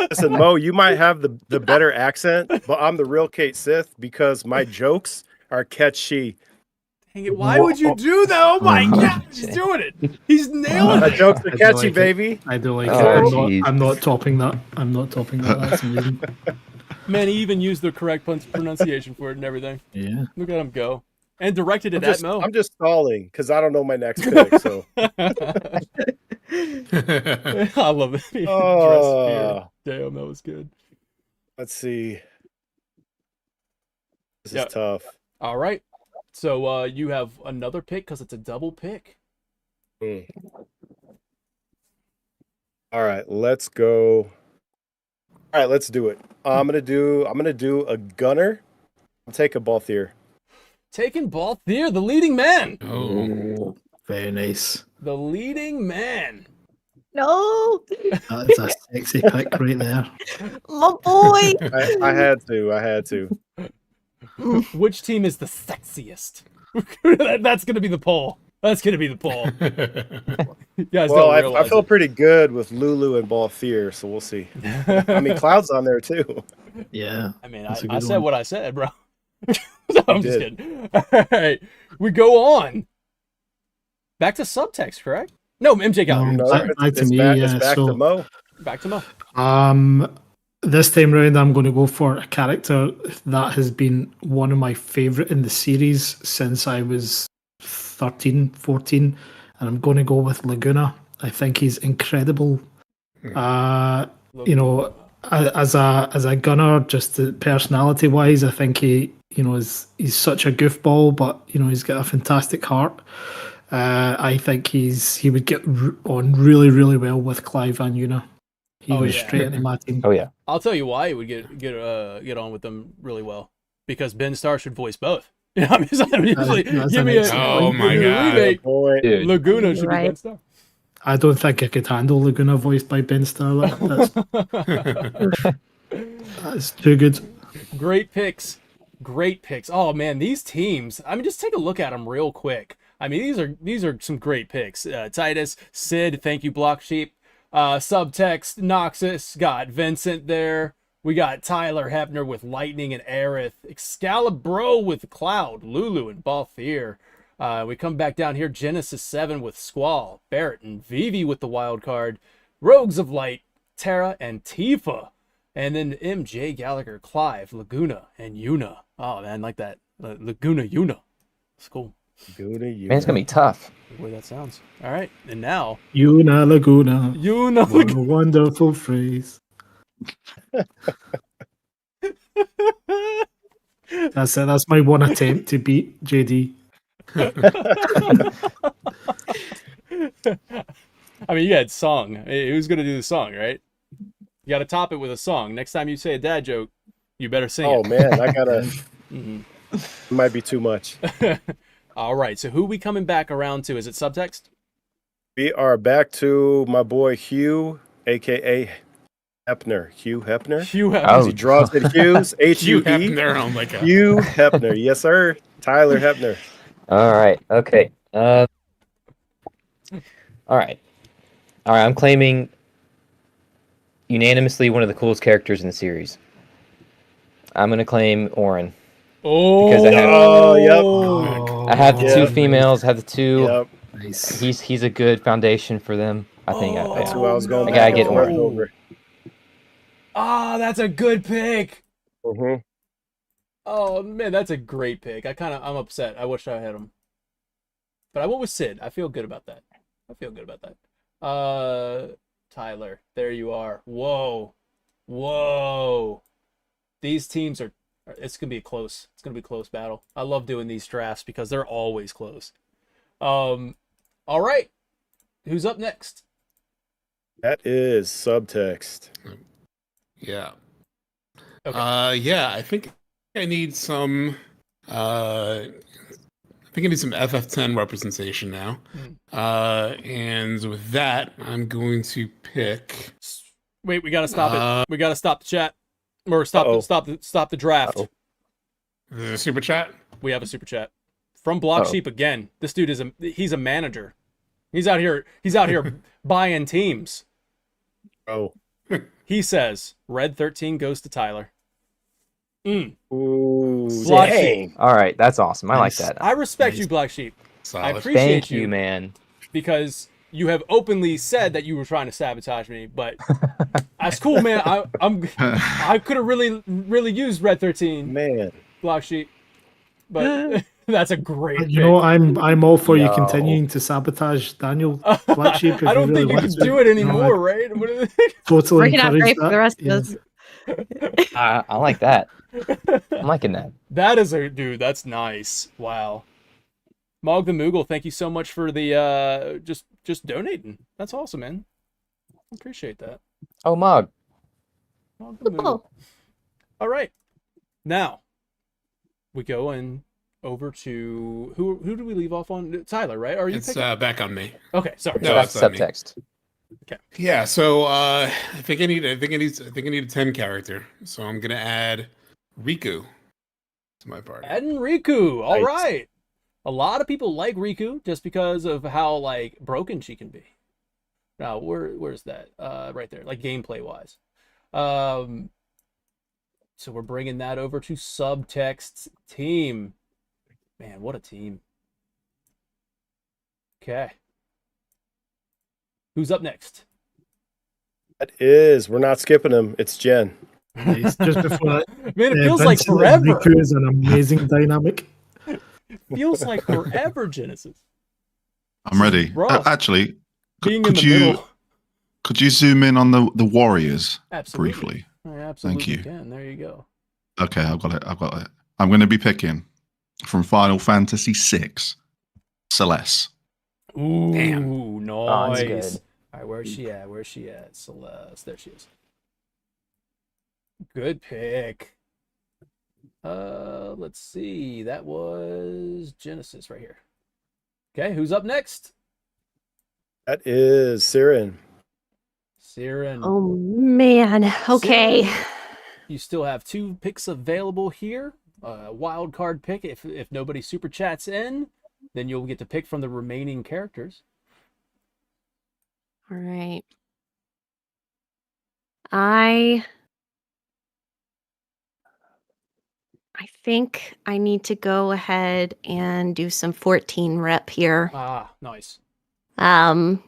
Listen, Mo, you might have the better accent, but I'm the real Kate Sith because my jokes are catchy. Dang it, why would you do that? Oh my god, he's doing it. He's nailing it. My jokes are catchy, baby. I do like it. I'm not topping that. That's amazing. Man, he even used the correct pronunciation for it and everything. Yeah. Look at him go. And directed it at Mo. I'm just stalling because I don't know my next pick. So I love it. Damn, that was good. Let's see. This is tough. All right. So you have another pick because it's a double pick. All right, let's go. All right, let's do it. I'm gonna do a gunner. I'll take a Balthier. Taking Balthier, the leading man. Oh, very nice. The leading man. No, That's a sexy pick right there. my boy. I had to. Which team is the sexiest? That's gonna be the poll. That's gonna be the poll. You guys Well, don't I realize feel it. pretty good with Lulu and Balthier, so we'll see. I mean, Cloud's on there too. Yeah. I mean, That's a I good said one. what I said, bro. No, I'm just did. kidding. All right, we go on. Back to subtext, correct? No, MJ Gallagher. No, Sorry. back to me. It's Yeah. back to So, Mo. Back to Mo. this time round, I'm going to go for a character that has been one of my favorite in the series since I was 13, 14, and I'm going to go with Laguna. I think he's incredible. You know, as a gunner, just personality wise, I think he's such a goofball, but he's got a fantastic heart. I think he would get on really, really well with Clive Van Una. He goes straight into my team. Oh yeah. I'll tell you why he would get on with them really well. Because Ben Starr should voice both. You know, I mean, give me Oh my God. remake. Dude. Laguna should be Right. Ben Starr. I don't think I could handle Laguna voiced by Ben Starr. That's too good. Great picks. Great picks. Oh man, these teams. I mean, just take a look at them real quick. I mean, these are some great picks. Titus, Sid, thank you, Block Sheep. Subtext, Noxus, got Vincent there. We got Tyler Hepner with Lightning and Aerith. Excalibro with Cloud, Lulu and Balthier. We come back down here, Genesis 7 with Squall, Barrett and Vivi with the wild card. Rogues of Light, Terra and Tifa. And then MJ Gallagher, Clive, Laguna, and Yuna. Oh man, like that. Laguna, Yuna. It's cool. Laguna, Man, it's gonna be tough. The way that sounds. All right, and now Yuna Laguna. Yuna. What a wonderful phrase. That's it. That's my one attempt to beat JD. I mean, you had song. Who's gonna do the song, right? You got to top it with a song. Next time you say a dad joke, you better sing it. Oh man, I gotta. It might be too much. All right. So who we coming back around to? Is it subtext? We are back to my boy Hugh, aka Hepner. Hugh Hepner. Hugh Hefner. Oh. He draws it Hughes. You have H-U-E. their own like a Hugh Hepner. Yes, sir. Tyler Hepner. All right. Okay. All right. I'm claiming unanimously one of the coolest characters in the series. I'm gonna claim Orin. Oh, Because I have- Oh, I have the two Yep. females. Have the two. Yep. Nice. He's a good foundation for them. I think. That's who I was going I back gotta and get forth Orin. over. Ah, that's a good pick. Mhm. Oh man, that's a great pick. I'm upset. I wish I had him, but I went with Sid. I feel good about that. Tyler, there you are. Whoa. These teams are. It's gonna be a close. It's gonna be a close battle. I love doing these drafts because they're always close. All right, who's up next? That is subtext. yeah. Okay. Yeah, I think I need some some FF10 representation now. And with that, I'm going to pick Wait, we gotta stop it. We gotta stop the chat, or stop the draft. Uh-oh. the super chat. We have a super chat from Block Uh-oh. Sheep again. This dude he's a manager. He's out here buying teams. Oh. He says Red 13 goes to Tyler. Ooh, Block dang. All right, that's awesome. I like that. I respect you, Black Sheep. I Solid. appreciate Thank you, man. because you have openly said that you were trying to sabotage me, but that's cool, man. I could have really used Red 13, Man. Block Sheep, but that's a great. You know, I'm all for you No. continuing to sabotage Daniel Black Sheep. if I don't really think you want can to. do it No, anymore, right? What is it? Totally Working out encourage great for the that. rest Yeah. of us. I like that. I'm liking that. That is dude. That's nice. Wow. Mog the Moogle, thank you so much for the just donating. That's awesome, man. I appreciate that. Oh, Mog. Mog the Moogle. Cool. All right. Now we go and over to who do we leave off on? Tyler, right? Are you It's back on me. Okay, sorry. No, it's on me. Subtext. Okay. Yeah, so I think I need a 10 character. So I'm gonna add Riku to my party. Adding Riku. All Nice. right. A lot of people like Riku just because of how like broken she can be. Now, where's that? Right there, like gameplay wise. So we're bringing that over to Subtext's team. Man, what a team. Okay. Who's up next? We're not skipping him. It's Jen. It's just before that. Man, it feels like Vincent forever. Riku is an amazing dynamic. Feels like forever, Genesis. I'm ready. Rough. Actually, Being could in the you middle. could you zoom in on the Warriors Absolutely. briefly? I absolutely Thank you. can. There you go. Okay, I've got it. I'm going to be picking from Final Fantasy VI, Celeste. Ooh, Damn. nice. that's good. All right, where's she at? Celeste. There she is. Good pick. Let's see. That was Genesis right here. Okay, who's up next? That is Siren. Siren. Oh man. Okay. Siren, you still have 2 picks available here. Wild card pick. If nobody super chats in, then you'll get to pick from the remaining characters. All right. I think I need to go ahead and do some 14 rep here. Ah, nice. I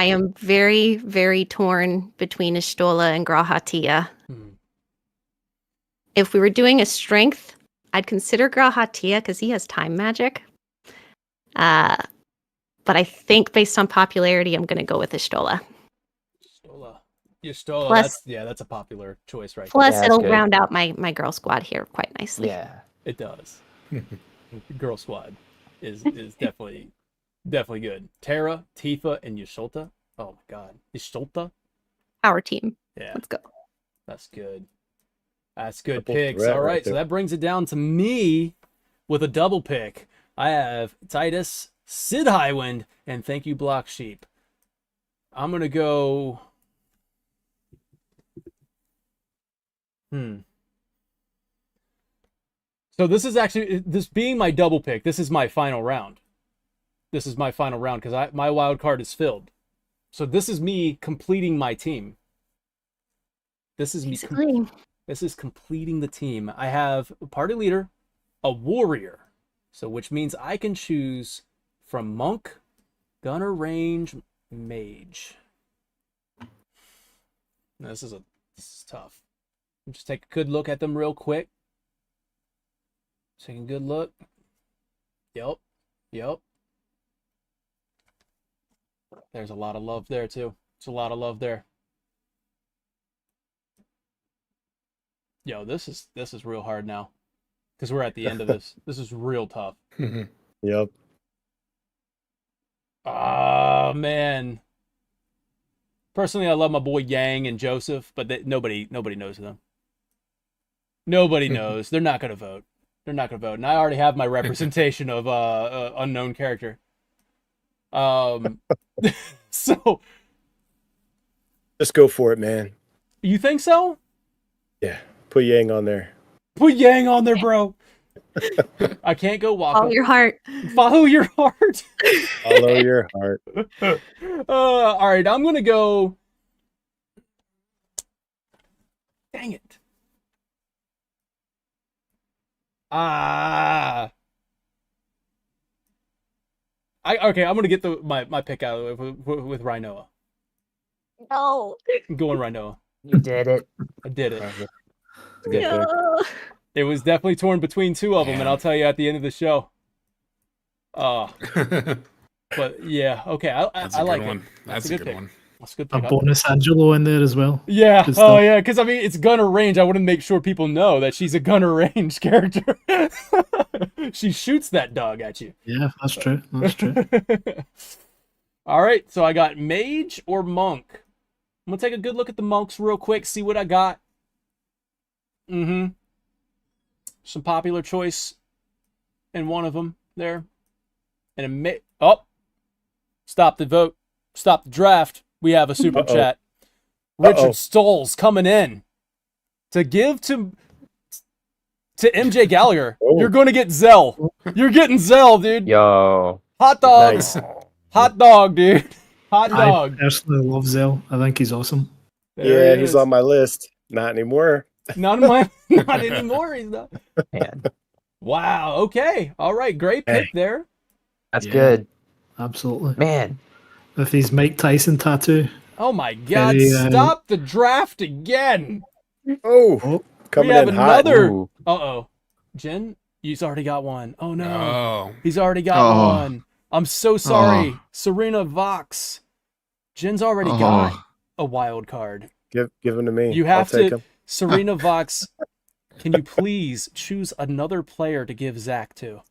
am very, very torn between Ishtola and Grahatia. If we were doing a strength, I'd consider Grahatia because he has time magic. But I think based on popularity, I'm going to go with Ishtola. Ishtola. Plus- that's a popular choice right Plus, Yeah, that's it'll good. round out my girl squad here quite nicely. Yeah. there. It does. Girl Squad is definitely good. Terra, Tifa, and Yasholta. Oh my god. Yasholta? Our team. Yeah, Let's go. that's good. That's good Triple picks. threat All right right, so there. that brings it down to me with a double pick. I have Titus, Sid Highwind, and thank you, Block Sheep. I'm gonna go. So this being my double pick, this is my final round. This is my final round because my wild card is filled. So this is me completing my team. This is me. Basically, This is completing the team. I have a party leader, a warrior, so which means I can choose from monk, gunner, range, mage. Now, this is tough. Just take a good look at them real quick. Taking a good look. Yep. There's a lot of love there too. It's a lot of love there. Yo, this is real hard now, because we're at the end of this. This is real tough. Yep. Ah, man. Personally, I love my boy Yang and Joseph, but nobody knows them. Nobody knows. They're not gonna vote. And I already have my representation of unknown character. So Just go for it, man. you think so? Yeah. Put Yang on there. Put Yang on there, bro. I can't go walk. follow your heart. Follow your heart. Follow your heart. All right, I'm gonna go. Dang it. I'm gonna get my pick out of the way with Rhinoa. No. I'm going Rhinoa. You did it. I did it. It's a good pick. No. It was definitely torn between 2 of them, and I'll tell you at the end of the show. But yeah, okay, That's I a like good it. one. That's a good pick. one. That's a good A pick. bonus Angelo in there as well. Yeah. Good Oh stuff. yeah, because I mean it's gunner range. I want to make sure people know that she's a gunner range character. She shoots that dog at you. Yeah, that's true. That's true. All right, so I got mage or monk. I'm gonna take a good look at the monks real quick, see what I got. Some popular choice in one of them there. And stop the vote. Stop the draft. We have a super chat. Richard Stolls coming in to give to MJ Gallagher. You're going to get Zell. You're getting Zell, dude. Yo. Hot dogs. Nice. Hot dog, dude. Hot dog. I personally love Zell. I think he's awesome. There he's on my list. Not anymore. Not anymore. He's not. Man. Wow. Okay. All right. Great pick there. That's good. Absolutely. Man. With his Mike Tyson tattoo. Oh my God! Stop the draft again. Coming we have in another. Jen, he's already got one. Oh no, he's already got one. I'm so sorry, Serena Vox. Jen's already got a wild card. Give him to me. You have to, Serena Vox. Can you please choose another player to give Zach to?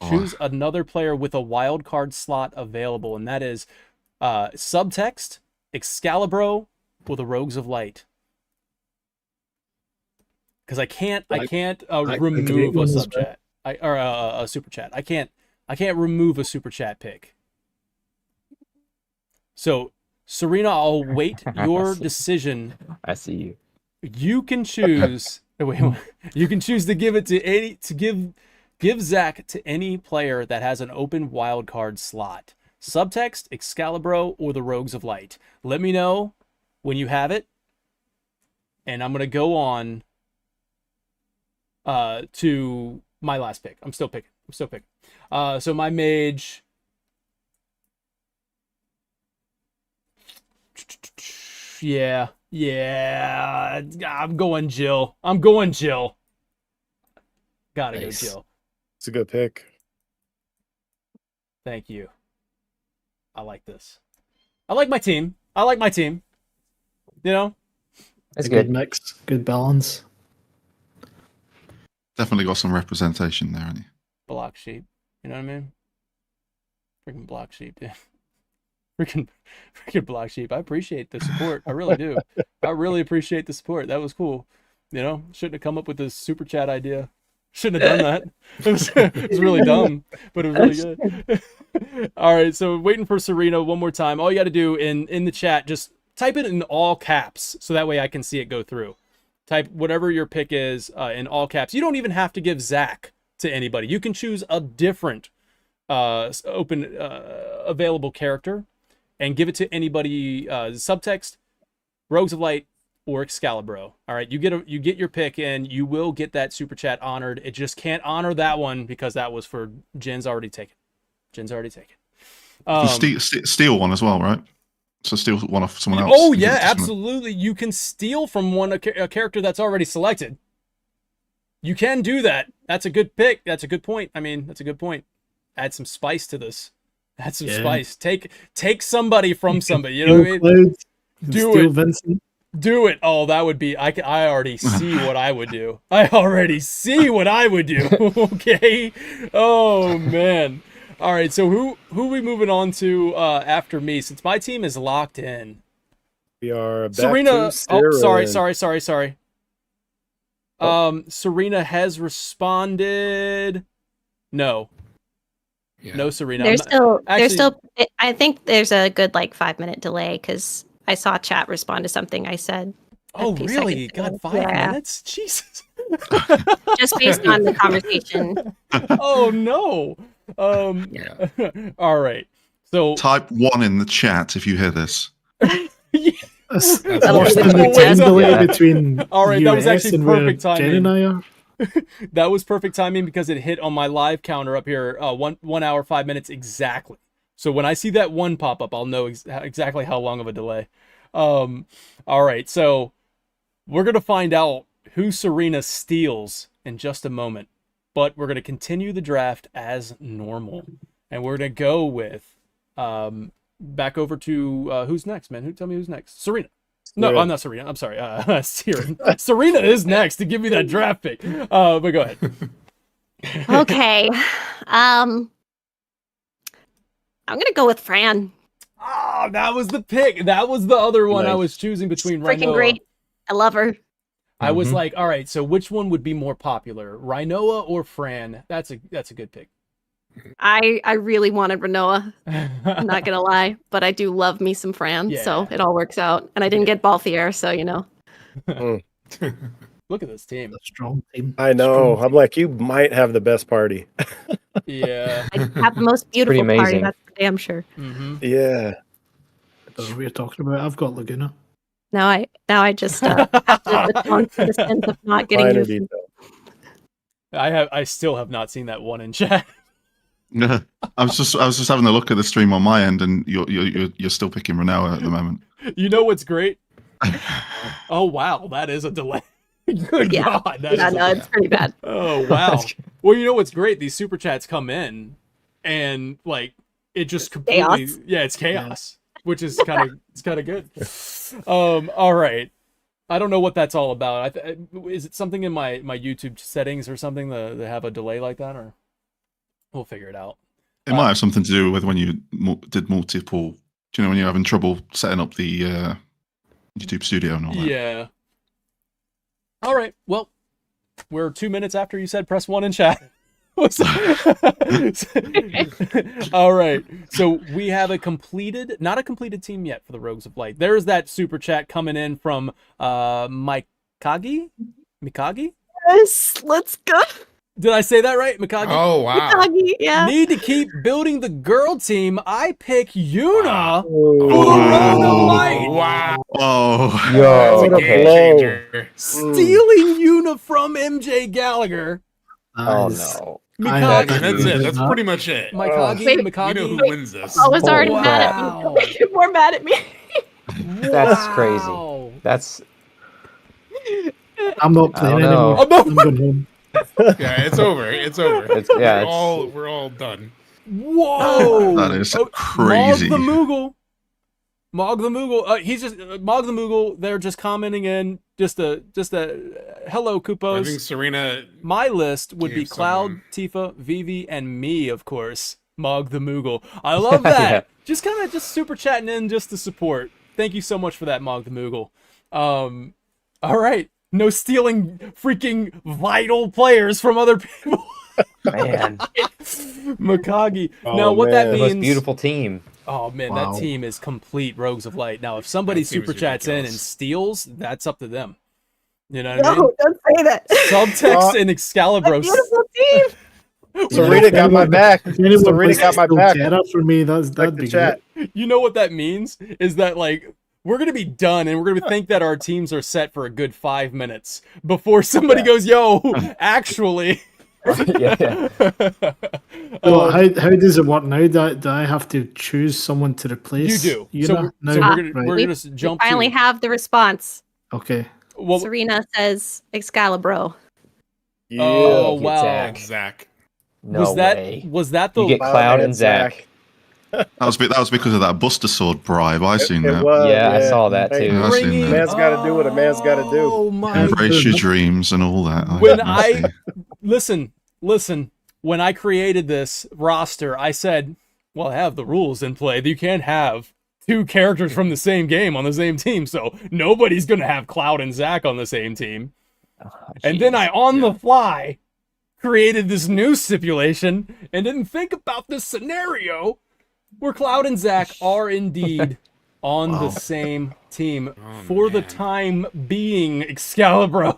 Choose another player with a wild card slot available, and that is Subtext, Excalibur, or the Rogues of Light. Because I can't remove a sub chat or a super chat. I can't remove a super chat pick. So Serena, I'll wait your decision. I see you. You can choose. You can choose to give it to give Zach to any player that has an open wild card slot. Subtext, Excalibur, or the Rogues of Light. Let me know when you have it, and I'm gonna go on to my last pick. I'm still picking. So my mage. Yeah. I'm going Jill. Gotta go Jill. It's a good pick. Thank you. I like this. I like my team. You know? That's good mix. Good balance. Definitely got some representation there, hasn't he? Block sheep. You know what I mean? Freaking block sheep, dude. Freaking block sheep. I appreciate the support. I really do. I really appreciate the support. That was cool. You know, shouldn't have come up with this super chat idea. Shouldn't have done that. It was really dumb, but it was really good. All right, so waiting for Serena one more time. All you got to do in the chat, just type it in all caps so that way I can see it go through. Type whatever your pick is in all caps. You don't even have to give Zach to anybody. You can choose a different open available character and give it to anybody. Subtext, Rogues of Light, or Excalibur. All right, you get your pick and you will get that super chat honored. It just can't honor that one because that was for Jen's already taken. Steal one as well, right? So steal one off someone else. Oh yeah, absolutely. You can steal from a character that's already selected. You can do that. That's a good pick. That's a good point. I mean, that's a good point. Add some spice to this. Add some spice. Take somebody from somebody. You know what I mean? Do it. Vincent. Do it. Oh, that would be. I already see what I would do. Okay. Oh man. All right. So who are we moving on to after me? Since my team is locked in. We are back Serena. To Sorry. Serena has responded. No. Yeah. No, Serena. There's still. I think there's a good 5-minute delay because I saw chat respond to something I said. Oh, really? God, 5 minutes? Jesus. Just based on the conversation. Oh no. All right. So type 1 in the chat if you hear this. That's worse than the time delay between. All right, that was actually perfect timing. Jen and I are. That was perfect timing because it hit on my live counter up here 1 hour 5 minutes exactly. So when I see that 1 pop up, I'll know exactly how long of a delay. All right, so we're gonna find out who Serena steals in just a moment, but we're gonna continue the draft as normal, and we're gonna go with back over to who's next, man? Tell me who's next? Serena. No, I'm not Serena. I'm sorry. Serena is next to give me that draft pick. But go ahead. Okay. I'm gonna go with Fran. Oh, that was the pick. That was the other one I was choosing between. Freaking great. I love her. I was like, all right, so which one would be more popular, Rinoa or Fran? That's a good pick. I really wanted Rinoa. I'm not gonna lie, but I do love me some Fran, so it all works out. And I didn't get Balthier, so you know. Look at this team. A strong team. I know. I'm like, you might have the best party. Yeah. I have the most beautiful party, that's for damn sure. Yeah. That's what we're talking about. I've got Laguna. Now I just have to atone for the sins of not getting you. I still have not seen that one in chat. Yeah, I was just having a look at the stream on my end, and you're still picking Renoa at the moment. You know what's great? Oh wow, that is a delay. Good God, it's pretty bad. Oh wow. Well, you know what's great? These super chats come in, and like it just completely it's chaos, which is kind of good. All right. I don't know what that's all about. Is it something in my YouTube settings or something that have a delay like that, or we'll figure it out. It might have something to do with when you did multiple. Do you know when you're having trouble setting up the YouTube Studio and all that? Yeah. All right. Well, we're 2 minutes after you said press 1 in chat. All right. So we have not a completed team yet for the Rogues of Light. There's that super chat coming in from Mikagi? Yes, let's go. Did I say that right, Mikagi? Oh, wow. Mikagi, yeah. Need to keep building the girl team. I pick Yuna for the Rogue of Light. Wow. Oh, yo, that's a game changer. Stealing Yuna from MJ Gallagher. Oh no. Mikagi. That's it. That's pretty much it. Mikagi. You know who wins this. I was already mad at me. Don't make it more mad at me. That's crazy. That's. I'm not playing anymore. I'm going home. Yeah, it's over. It's over. We're all done. Whoa! That is crazy. Mog the Moogle. He's just Mog the Moogle. They're just commenting in just a hello, Kupos. I think Serena. My list would be Cloud, Tifa, Vivi, and me, of course. Mog the Moogle. I love that. Just super chatting in just to support. Thank you so much for that, Mog the Moogle. All right. No stealing freaking vital players from other people. Man. Mikagi. Now, what that means... The most beautiful team. Oh, man, that team is complete Rogues of Light. Now, if somebody super chats in and steals, that's up to them. You know what I mean? No, don't say that. Subtext and Excalibur. Beautiful team. Serena got my back. Serena got my back. For me, that'd be chat. You know what that means? Is that, like... We're going to be done, and we're going to think that our teams are set for a good 5 minutes before somebody goes, yo, actually. Yeah. So how does it work now? Do I have to choose someone to replace? You do. Yuna? So we're going to jump I finally have the response. Okay. Well, Serena says Excalibur. Yeah. Oh, wow. Zach. No way. Was that the... You get Cloud and Zach. That was because of that Buster Sword bribe. I seen that. I saw that too. Yeah, I seen that. Man's got to do what a man's got to do. Oh my! Embrace your dreams and all that. Listen. When I created this roster, I said, "Well, I have the rules in play. You can't have 2 characters from the same game on the same team, so nobody's gonna have Cloud and Zach on the same team." And then I, on the fly, created this new stipulation and didn't think about this scenario. Where Cloud and Zach are indeed on the same team for the time being, Excalibur.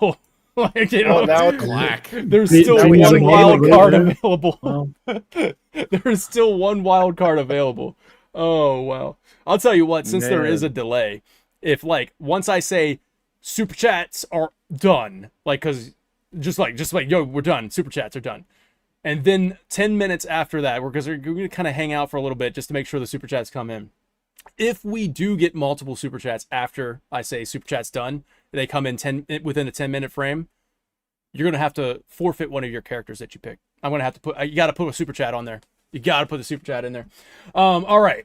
Like, you know, now it's black. There's still one wild card available. There is still one wild card available. Oh, wow. I'll tell you what, since there is a delay, if, like, once I say super chats are done, like, because just like, yo, we're done. Super chats are done. And then 10 minutes after that, because we're going to kind of hang out for a little bit just to make sure the super chats come in. If we do get multiple super chats after I say super chats done, they come in within a 10-minute frame, you're going to have to forfeit one of your characters that you pick. I'm going to have to you got to put a super chat on there. You got to put the super chat in there. All right.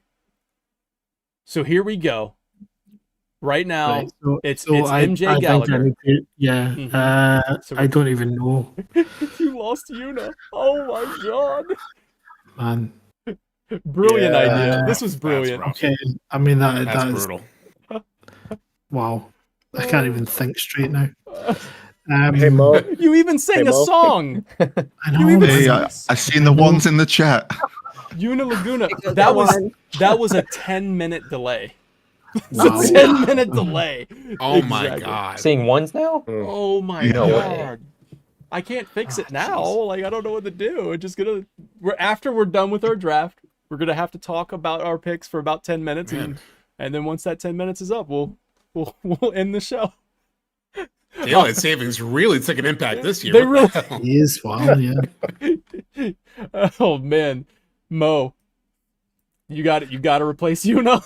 So here we go. Right now, it's MJ Gallagher. I don't even know. You lost Yuna. Oh my god. Man. Brilliant idea. This was brilliant. Okay. I mean, that's brutal. Wow. I can't even think straight now. Hey Mo, You even sang a Mo. song. I know. You even Hey, sang I seen the ones in the chat. Una Laguna. Go That was on. that was a 10-minute delay. It's Wow. a 10-minute delay. Oh my Exactly. god. Seeing ones now? Oh my No god. I can't fix it now. Like I don't know what to do. We're just gonna after we're done with our draft, we're gonna have to talk about our picks for about 10 minutes and then once that 10 minutes is up, we'll end the show. Daylight savings really took an impact this year. They What the really hell? He is, wow, yeah. Oh man. Mo. You got it. You gotta replace Una.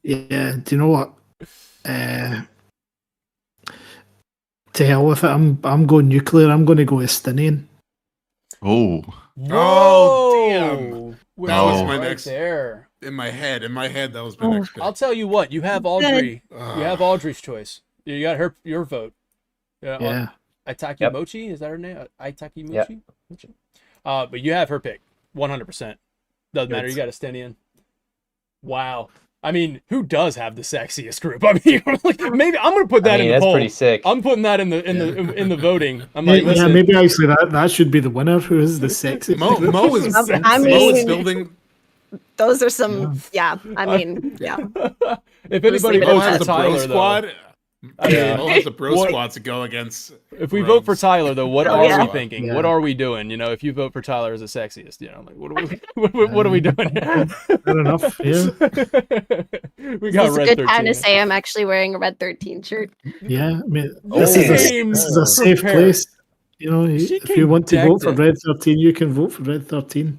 Yeah, do you know what? To hell with it. I'm going nuclear. I'm going to go Estinian. Oh, Oh, damn. We're That was Oh. my right next there. in my head. In my head, that was my next pick. I'll tell you what. You have Audrey. Ugh. You have Audrey's choice. You got your vote. Yeah. Itaki Yep. Mochi, is that her name? Itaki Yep. Mochi. But you have her pick, 100%. Doesn't matter. You got Estinian. Wow. I mean, who does have the sexiest group? I mean, like, maybe I'm gonna put that in the that's poll. pretty sick. I'm putting that in the voting. I'm like, Yeah, listen, maybe actually that should be the winner. Who is the sexiest? Mo is I Mo is mean- building. Those are some, yeah. I mean, yeah. if anybody leave it Mo votes at has for the bro Tyler, squad. though, I mean, Mo has the bro what- squad to go against. if we vote for Rogues. Tyler, though, what Oh, are yeah. we thinking? Yeah. What are we doing? You know, if you vote for Tyler as the sexiest, you know, like what are we doing here? Fair enough. Yeah. We This got is a Red good 13. time to say I'm actually wearing a Red 13 shirt. Yeah. I mean, You this came is a safe prepared. place. You know, She if you came want to vote for decked Red 13, you can vote for Red 13.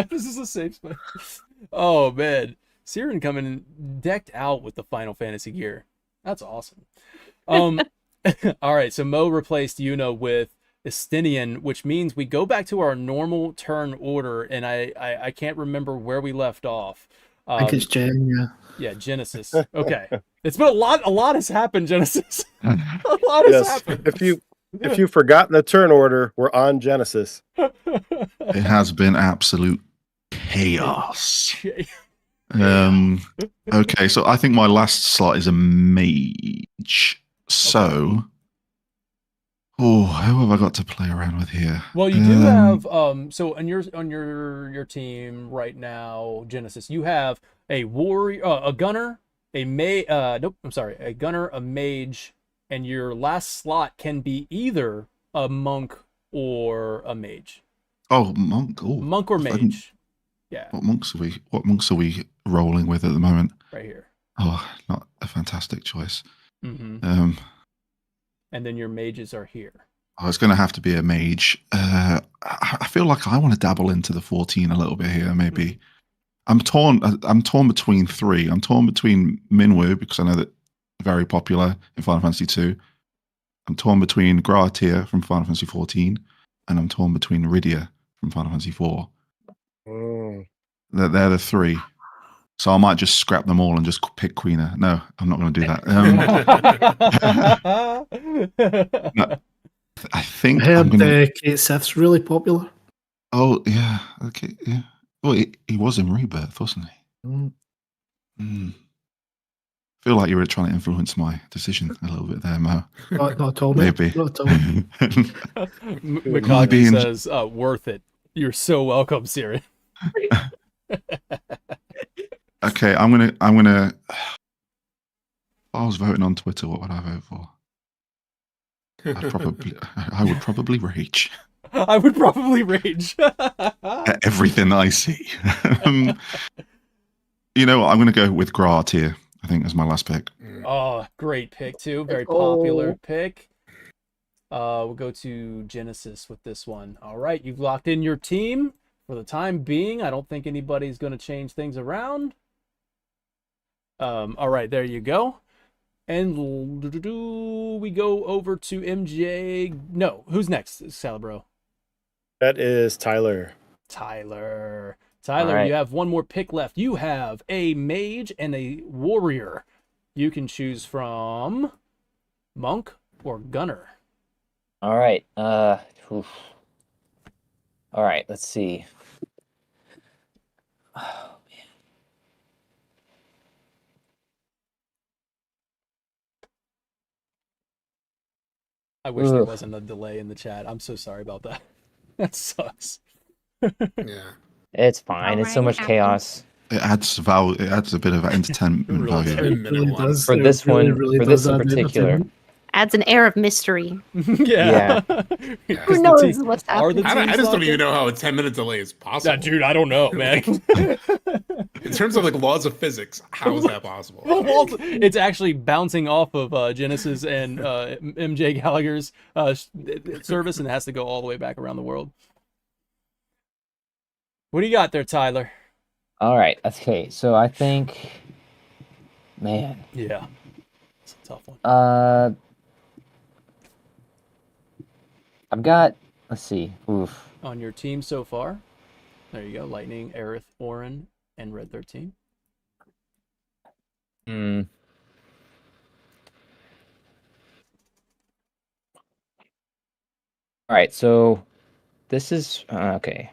This is a safe space. Oh man, Siren coming decked out with the Final Fantasy gear. That's awesome. All right, so Mo replaced Yuna with Estinian, which means we go back to our normal turn order, and I can't remember where we left off. I think it's Jen, yeah. Yeah, Genesis. Okay, it's been a lot has happened, Genesis. A lot has Yes. happened. If you've forgotten the turn order, we're on Genesis. it has been absolute chaos. Okay, so I think my last slot is a mage. So, who have I got to play around with here? Well, you do have so on your team right now, Genesis, you have a warrior, a gunner, a gunner, a mage, and your last slot can be either a monk or a mage. Oh, monk. Ooh, Monk or mage. Yeah, What monks are we rolling with at the moment? right here. Oh, not a fantastic choice. hmm Um, And then your mages are here. oh, it's going to have to be a mage. I feel like I want to dabble into the 14 a little bit here. Maybe I'm torn between three. I'm torn between Minwu, because I know that very popular in Final Fantasy 2. I'm torn between Gratia from Final Fantasy 14, and I'm torn between Rydia from Final Fantasy 4. They're the three. So I might just scrap them all and just pick Queener. No, I'm not going to do that. No, I think I I'm heard going to. Kate Sith's really popular. Oh yeah, okay, yeah. Well, he was in Rebirth, wasn't he? Mm. I feel like you were trying to influence my decision a little bit there, Mo. Not at all, mate. Maybe. Not at all. McCoggy being- says, "Worth it. You're so welcome, Siren." Okay, I'm gonna. If I was voting on Twitter, what would I vote for? I would probably rage I would probably rage. at everything that I see. You know what? I'm gonna go with Grat here. I think as my last pick. Oh, great pick too. Very Let's go. popular pick. We'll go to Genesis with this one. All right, you've locked in your team for the time being. I don't think anybody's going to change things around. All right, there you go. And we go over to MJ. No, who's next, Salabro? That is Tyler. Tyler, All right. you have one more pick left. You have a mage and a warrior. You can choose from monk or gunner. All right. Oof. All right. Let's see. Oh, man. I wish there wasn't a delay in the chat. I'm so sorry about that. That sucks. Yeah. It's fine. It's so much chaos. It adds value. It adds a bit of entertainment value. It really does. For this one, for this in particular. Adds an air of mystery. Yeah. Who knows what's happening? I just don't even know how a 10-minute delay is possible. Dude, I don't know, man. In terms of like laws of physics, how is that possible? It's actually bouncing off of Genesis and MJ Gallagher's service, and it has to go all the way back around the world. What do you got there, Tyler? All right. Okay. So I think, man. Yeah. It's a tough one. I've got, let's see. Oof. On your team so far, there you go. Lightning, Aerith, Orin, and Red 13. Hmm. All right. So this is, okay.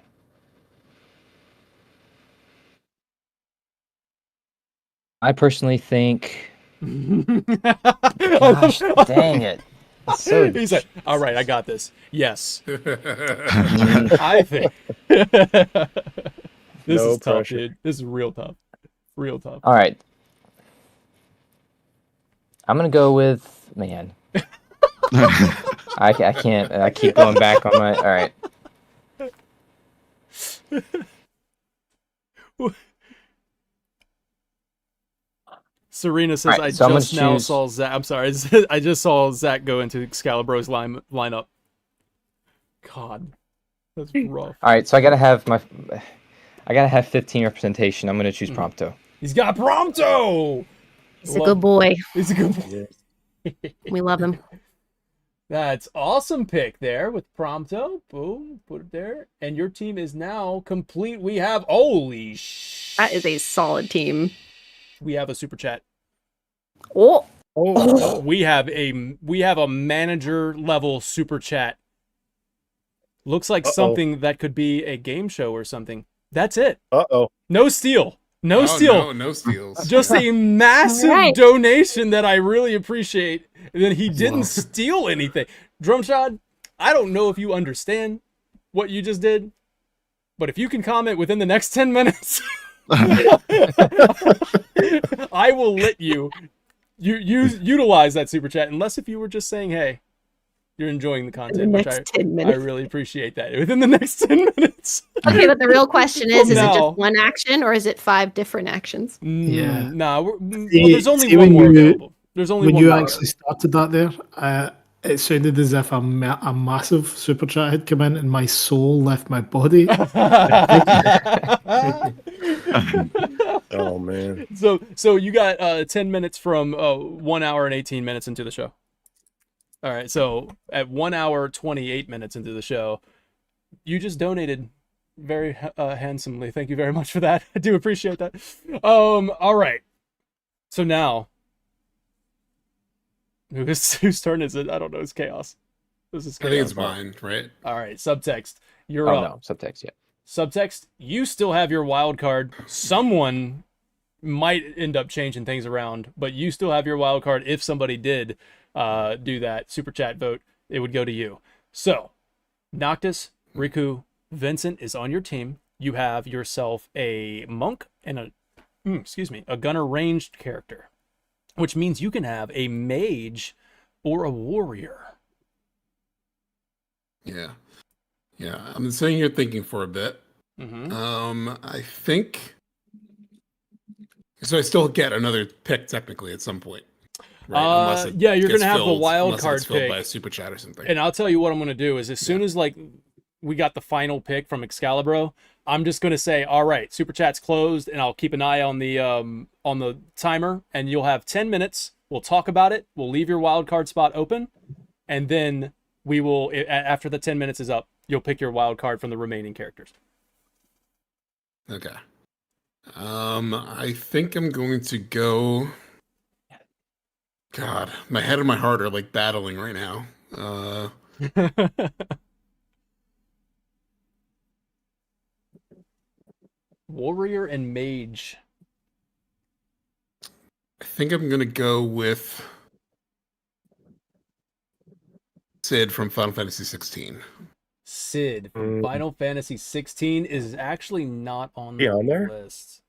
I personally think. Gosh, dang it. So he's like, all right, I got this. Yes. I think. This is tough, dude. This is real tough. Real tough. All right. I'm going to go with, man. I can't. I keep going back on my. All right. Serena says, right, I just now saw Zach. I'm sorry. I just saw Zach go into Excalibur's lineup. God. That's rough. All right, so I gotta have 15 representation. I'm gonna choose Prompto. He's got Prompto! He's a good boy. He's a good boy. We love him. That's awesome pick there with Prompto. Boom, put it there. And your team is now complete. We have, holy sh! That is a solid team. We have a super chat. Oh. We have a manager level super chat. Looks like something that could be a game show or something. That's it. No steal. No steal. No steals. Just a massive donation that I really appreciate. And then he didn't steal anything. Drumshot, I don't know if you understand what you just did, but if you can comment within the next 10 minutes, I will let you utilize that super chat, unless if you were just saying, hey, you're enjoying the content, which I really appreciate that. Within the next 10 minutes. Okay, but the real question is it just one action or is it 5 different actions? Yeah. No, there's only one more available. There's only when one you more. Actually started that there, it sounded as if a massive super chat had come in and my soul left my body. Oh man! So you got 10 minutes from 1 hour and 18 minutes into the show. All right, so at 1 hour 28 minutes into the show, you just donated very handsomely. Thank you very much for that. I do appreciate that. All right. So now, whose turn is it? I don't know. It's Chaos. This is Chaos. I think it's mine, right? All right, Subtext. You're up. No, Subtext, yeah. Subtext, you still have your wild card. Someone might end up changing things around, but you still have your wild card. If somebody did do that super chat vote, it would go to you. So, Noctis, Riku, Vincent is on your team. You have yourself a monk and a gunner ranged character, which means you can have a mage or a warrior. Yeah. I'm sitting here thinking for a bit. I think so. I still get another pick technically at some point. Right? You're gonna have the wild card pick by a super chat or something. And I'll tell you what I'm gonna do is as soon as we got the final pick from Excalibur, I'm just gonna say, all right, super chat's closed, and I'll keep an eye on the timer, and you'll have 10 minutes. We'll talk about it. We'll leave your wild card spot open, and then we will, after the 10 minutes is up, you'll pick your wild card from the remaining characters. Okay. I think I'm going to go. God, my head and my heart are like battling right now. Warrior and mage. I think I'm gonna go with. Sid from Final Fantasy 16. Sid from Final Fantasy 16 is actually not on the list.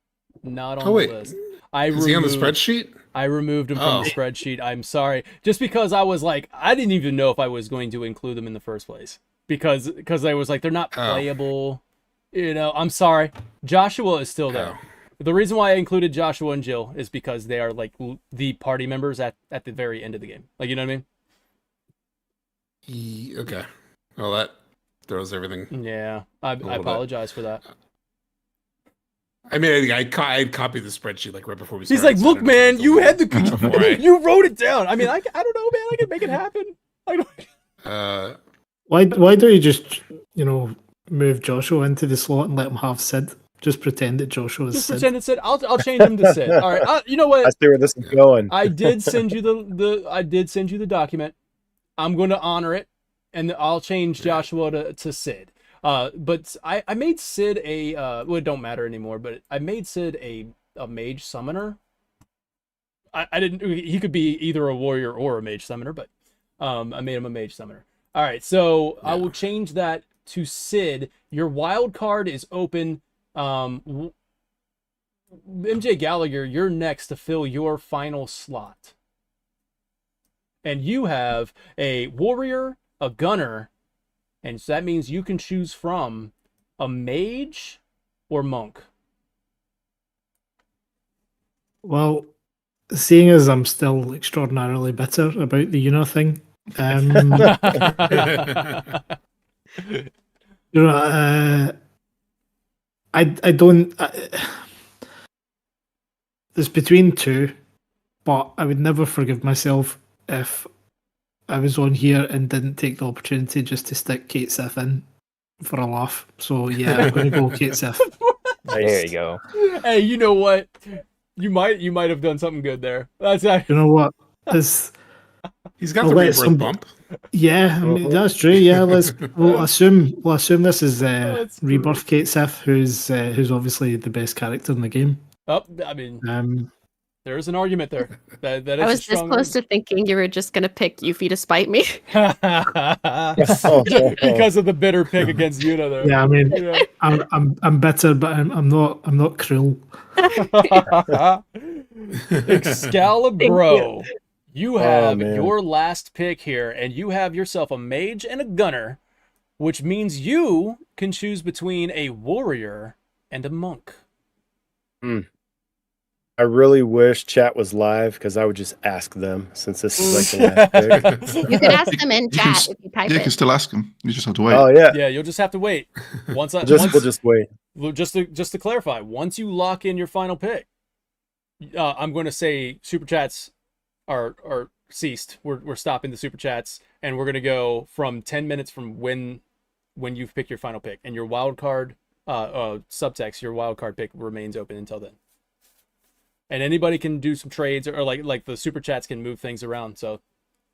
Not on the list. Is he on the spreadsheet? I removed him from the spreadsheet. I'm sorry. Just because I was like, I didn't even know if I was going to include them in the first place. Because I was like, they're not playable. I'm sorry. Joshua is still there. The reason why I included Joshua and Jill is because they are like the party members at the very end of the game. Like, you know what I mean? Okay. Well, that throws everything. Yeah. I apologize for that. I mean, I copied the spreadsheet like right before we started. He's like, look, man, you had the you wrote it down. I mean, I don't know, man. I can make it happen. I don't. Why don't you just move Joshua into the slot and let him have Sid? Just pretend that Joshua is Sid. Pretend it's Sid. I'll change him to Sid. All right. You know what? I see where this is going. I did send you the document. I'm going to honor it, and I'll change Joshua to Sid. But I made Sid it don't matter anymore, but I made Sid a mage summoner. I didn't, he could be either a warrior or a mage summoner, but I made him a mage summoner. All right, so I will change that to Sid. Your wild card is open. MJ Gallagher, you're next to fill your final slot. And you have a warrior, a gunner, and so that means you can choose from a mage or monk. Well, seeing as I'm still extraordinarily bitter about the Una thing, I don't. There's between two, but I would never forgive myself if I was on here and didn't take the opportunity just to stick Kate Sith in for a laugh. So yeah, I'm going to go Kate Sith. There you go. Hey, you know what? You might have done something good there. That's you know what? He's got the rebirth bump. Yeah, I mean, that's true. Yeah, we'll assume this is Rebirth Kate Sith, who's obviously the best character in the game. Oh, I mean, there's an argument there. That is I was this close to thinking you were just going to pick Yuffie to spite me. Because of the bitter pick against Yuna there. Yeah, I mean, I'm bitter, but I'm not cruel. Excalibro, you have your last pick here, and you have yourself a mage and a gunner, which means you can choose between a warrior and a monk. I really wish chat was live because I would just ask them since this is like the last pick. You can ask them in chat if you type you can still ask them. You just have to wait. Oh yeah, yeah. You'll just have to wait. We'll just wait. Just to clarify, once you lock in your final pick, I'm going to say super chats are ceased. We're stopping the super chats, and we're going to go from 10 minutes from when you've picked your final pick, and your wild card subtext, your wild card pick remains open until then. And anybody can do some trades, or like the super chats can move things around. So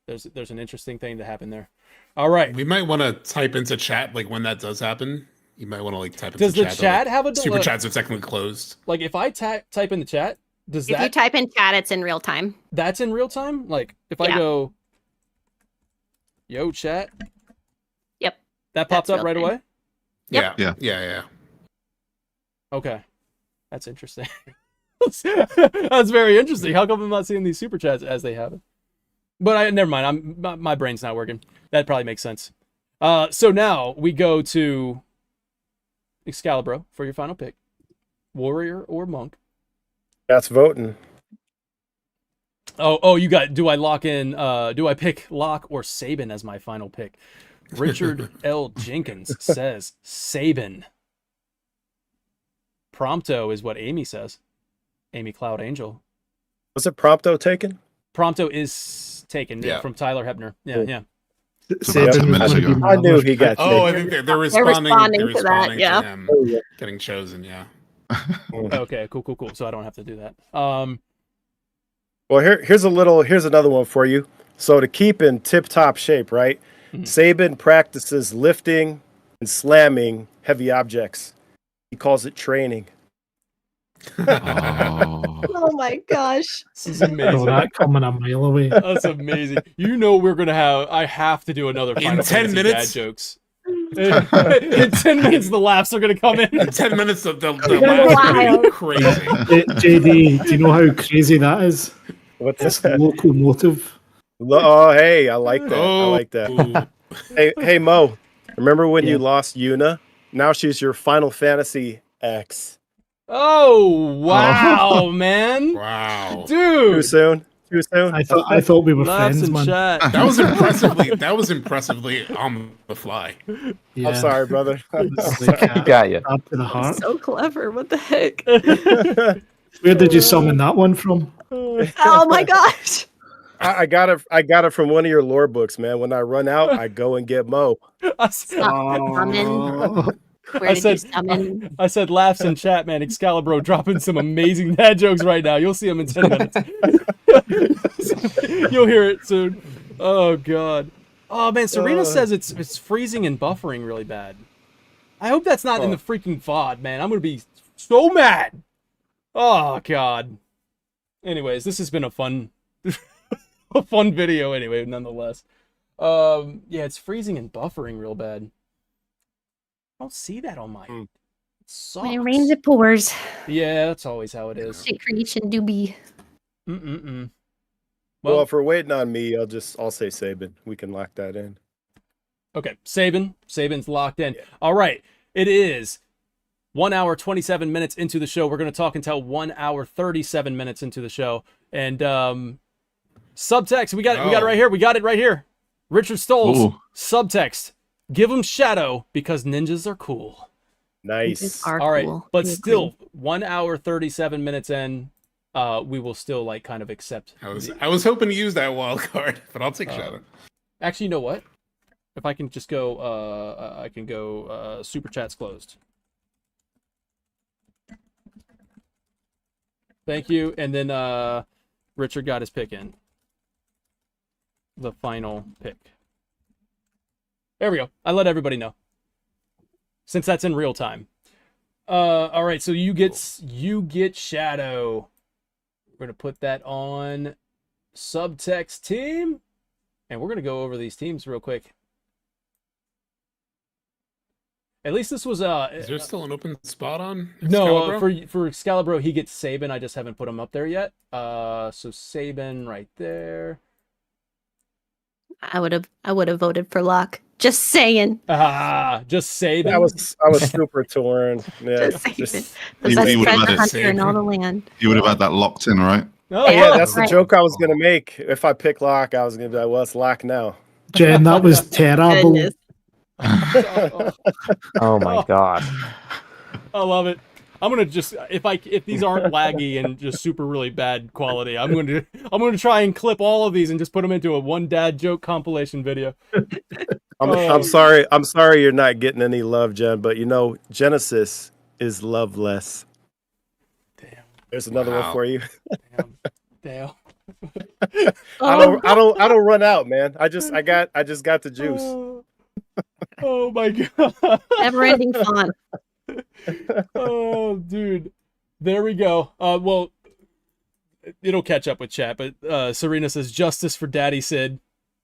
there's an interesting thing to happen there. All right, we might want to type into chat like when that does happen. You might want to type into chat. Does the chat have a super chats are technically closed? Like if I type in the chat, if you type in chat, it's in real time. That's in real time. Like if I go, yo chat. Yep. That pops up right away. Yep. Yeah. Okay, that's interesting. That's very interesting. How come I'm not seeing these super chats as they happen? But never mind. My brain's not working. That probably makes sense. So now we go to Excalibro for your final pick. Warrior or monk? That's voting. Oh, you got. Do I lock in? Do I pick Locke or Sabin as my final pick? Richard L. Jenkins says Sabin. Prompto is what Amy says. Amy Cloud Angel. Was it Prompto taken? Prompto is taken from Tyler Hebner. Yeah. I knew he got taken. Oh, I think they're responding to that. Yeah. To him getting chosen. Yeah. Okay. Cool. So I don't have to do that. Well, here's another one for you. So to keep in tip-top shape, right? Mm-hmm. Sabin practices lifting and slamming heavy objects. He calls it training. Oh. Oh my gosh. This is amazing. Oh, that coming a mile away. That's amazing. You know we're gonna have. I have to do another Final 10 Fantasy minutes? dad jokes. In 10 minutes, the laughs are gonna come in. In 10 minutes, the laughs are gonna be crazy. JD, do you know how crazy that is? What's It's that? locomotive. Oh, hey, I like that. I like that. Hey, Mo. Remember when you lost Yuna? Now she's your Final Fantasy X. Oh wow, man! Wow, dude. Too soon. Too soon. I thought we were Laughs friends, in man. chat. That was impressively on the fly. Yeah. I'm sorry, brother. It's like, He got you. up to the heart. So clever. What the heck? Where did you summon that one from? Oh my gosh. I got it from one of your lore books, man. When I run out, I go and get Mo. Summon. Where did you summon? I said laughs in chat, man. Excalibur dropping some amazing dad jokes right now. You'll see them in 10 minutes. You'll hear it soon. Oh god. Oh man, Serena says it's freezing and buffering really bad. I hope that's not in the freaking VOD, man. I'm gonna be so mad. Oh god. Anyways, this has been a fun video anyway, nonetheless. Yeah, it's freezing and buffering real bad. I don't see that on my. It sucks. When it rains, it pours. Yeah, that's always how it is. Shit creation doobie. Well, if we're waiting on me, I'll say Sabin. We can lock that in. Okay, Sabin's locked in. Yeah. All right, it is 1 hour 27 minutes into the show. We're going to talk until 1 hour 37 minutes into the show. And subtext, we got it right here. We got it right here. Richard Stoll's subtext. Give them shadow because ninjas are cool. Nice. All right, cool. But still, 1 hour 37 minutes in, we will still like kind of accept. I was hoping to use that wild card, but I'll take shadow. Actually, you know what? If I can just go, I can go. Super chat's closed. Thank you, and then Richard got his pick in. The final pick. There we go. I let everybody know. Since that's in real time. All right, so you get shadow. We're gonna put that on subtext team, and we're gonna go over these teams real quick. At least this was Is there still an open spot on Excalibur? No, for Excalibur he gets Sabin. I just haven't put him up there yet. So Sabin right there. I would have voted for Locke. Just saying. Just Sabin. I was super torn. Yeah, just the best treasure hunter in all the land. You would have had that locked in, right? Oh yeah, that's the joke I was gonna make. If I pick Locke, I was gonna be like, well, it's Locke now. Jen, that was terrible. Oh my god. I love it. I'm gonna just if these aren't laggy and just super really bad quality, I'm gonna try and clip all of these and just put them into a one dad joke compilation video. I'm sorry you're not getting any love, Jen, but you know Genesis is loveless. Damn. There's another one for you. Damn. I don't run out, man. I just got the juice. Oh my god. Never ending fun. Oh dude. There we go. Well, it'll catch up with chat, but Serena says justice for Daddy Sid.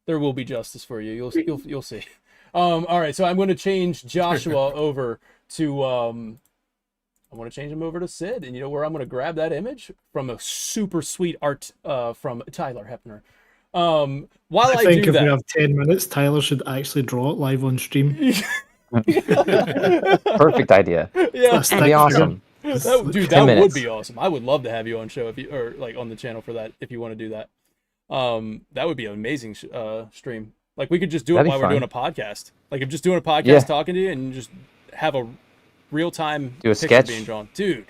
There will be justice for you. You'll see. All right, so I'm going to change Joshua over to I want to change him over to Sid, and you know where I'm going to grab that image from? A super sweet art from Tyler Hepner. While I think do if that, we have 10 minutes, Tyler should actually draw it live on stream. Perfect idea. Yeah, that'd be awesome. That would be awesome. I would love to have you on show or like on the channel for that if you want to do that. That would be an amazing stream. Like we could just do it while we're doing a podcast. Like I'm just doing a podcast talking to you and just have a real time do a sketch being drawn. Dude,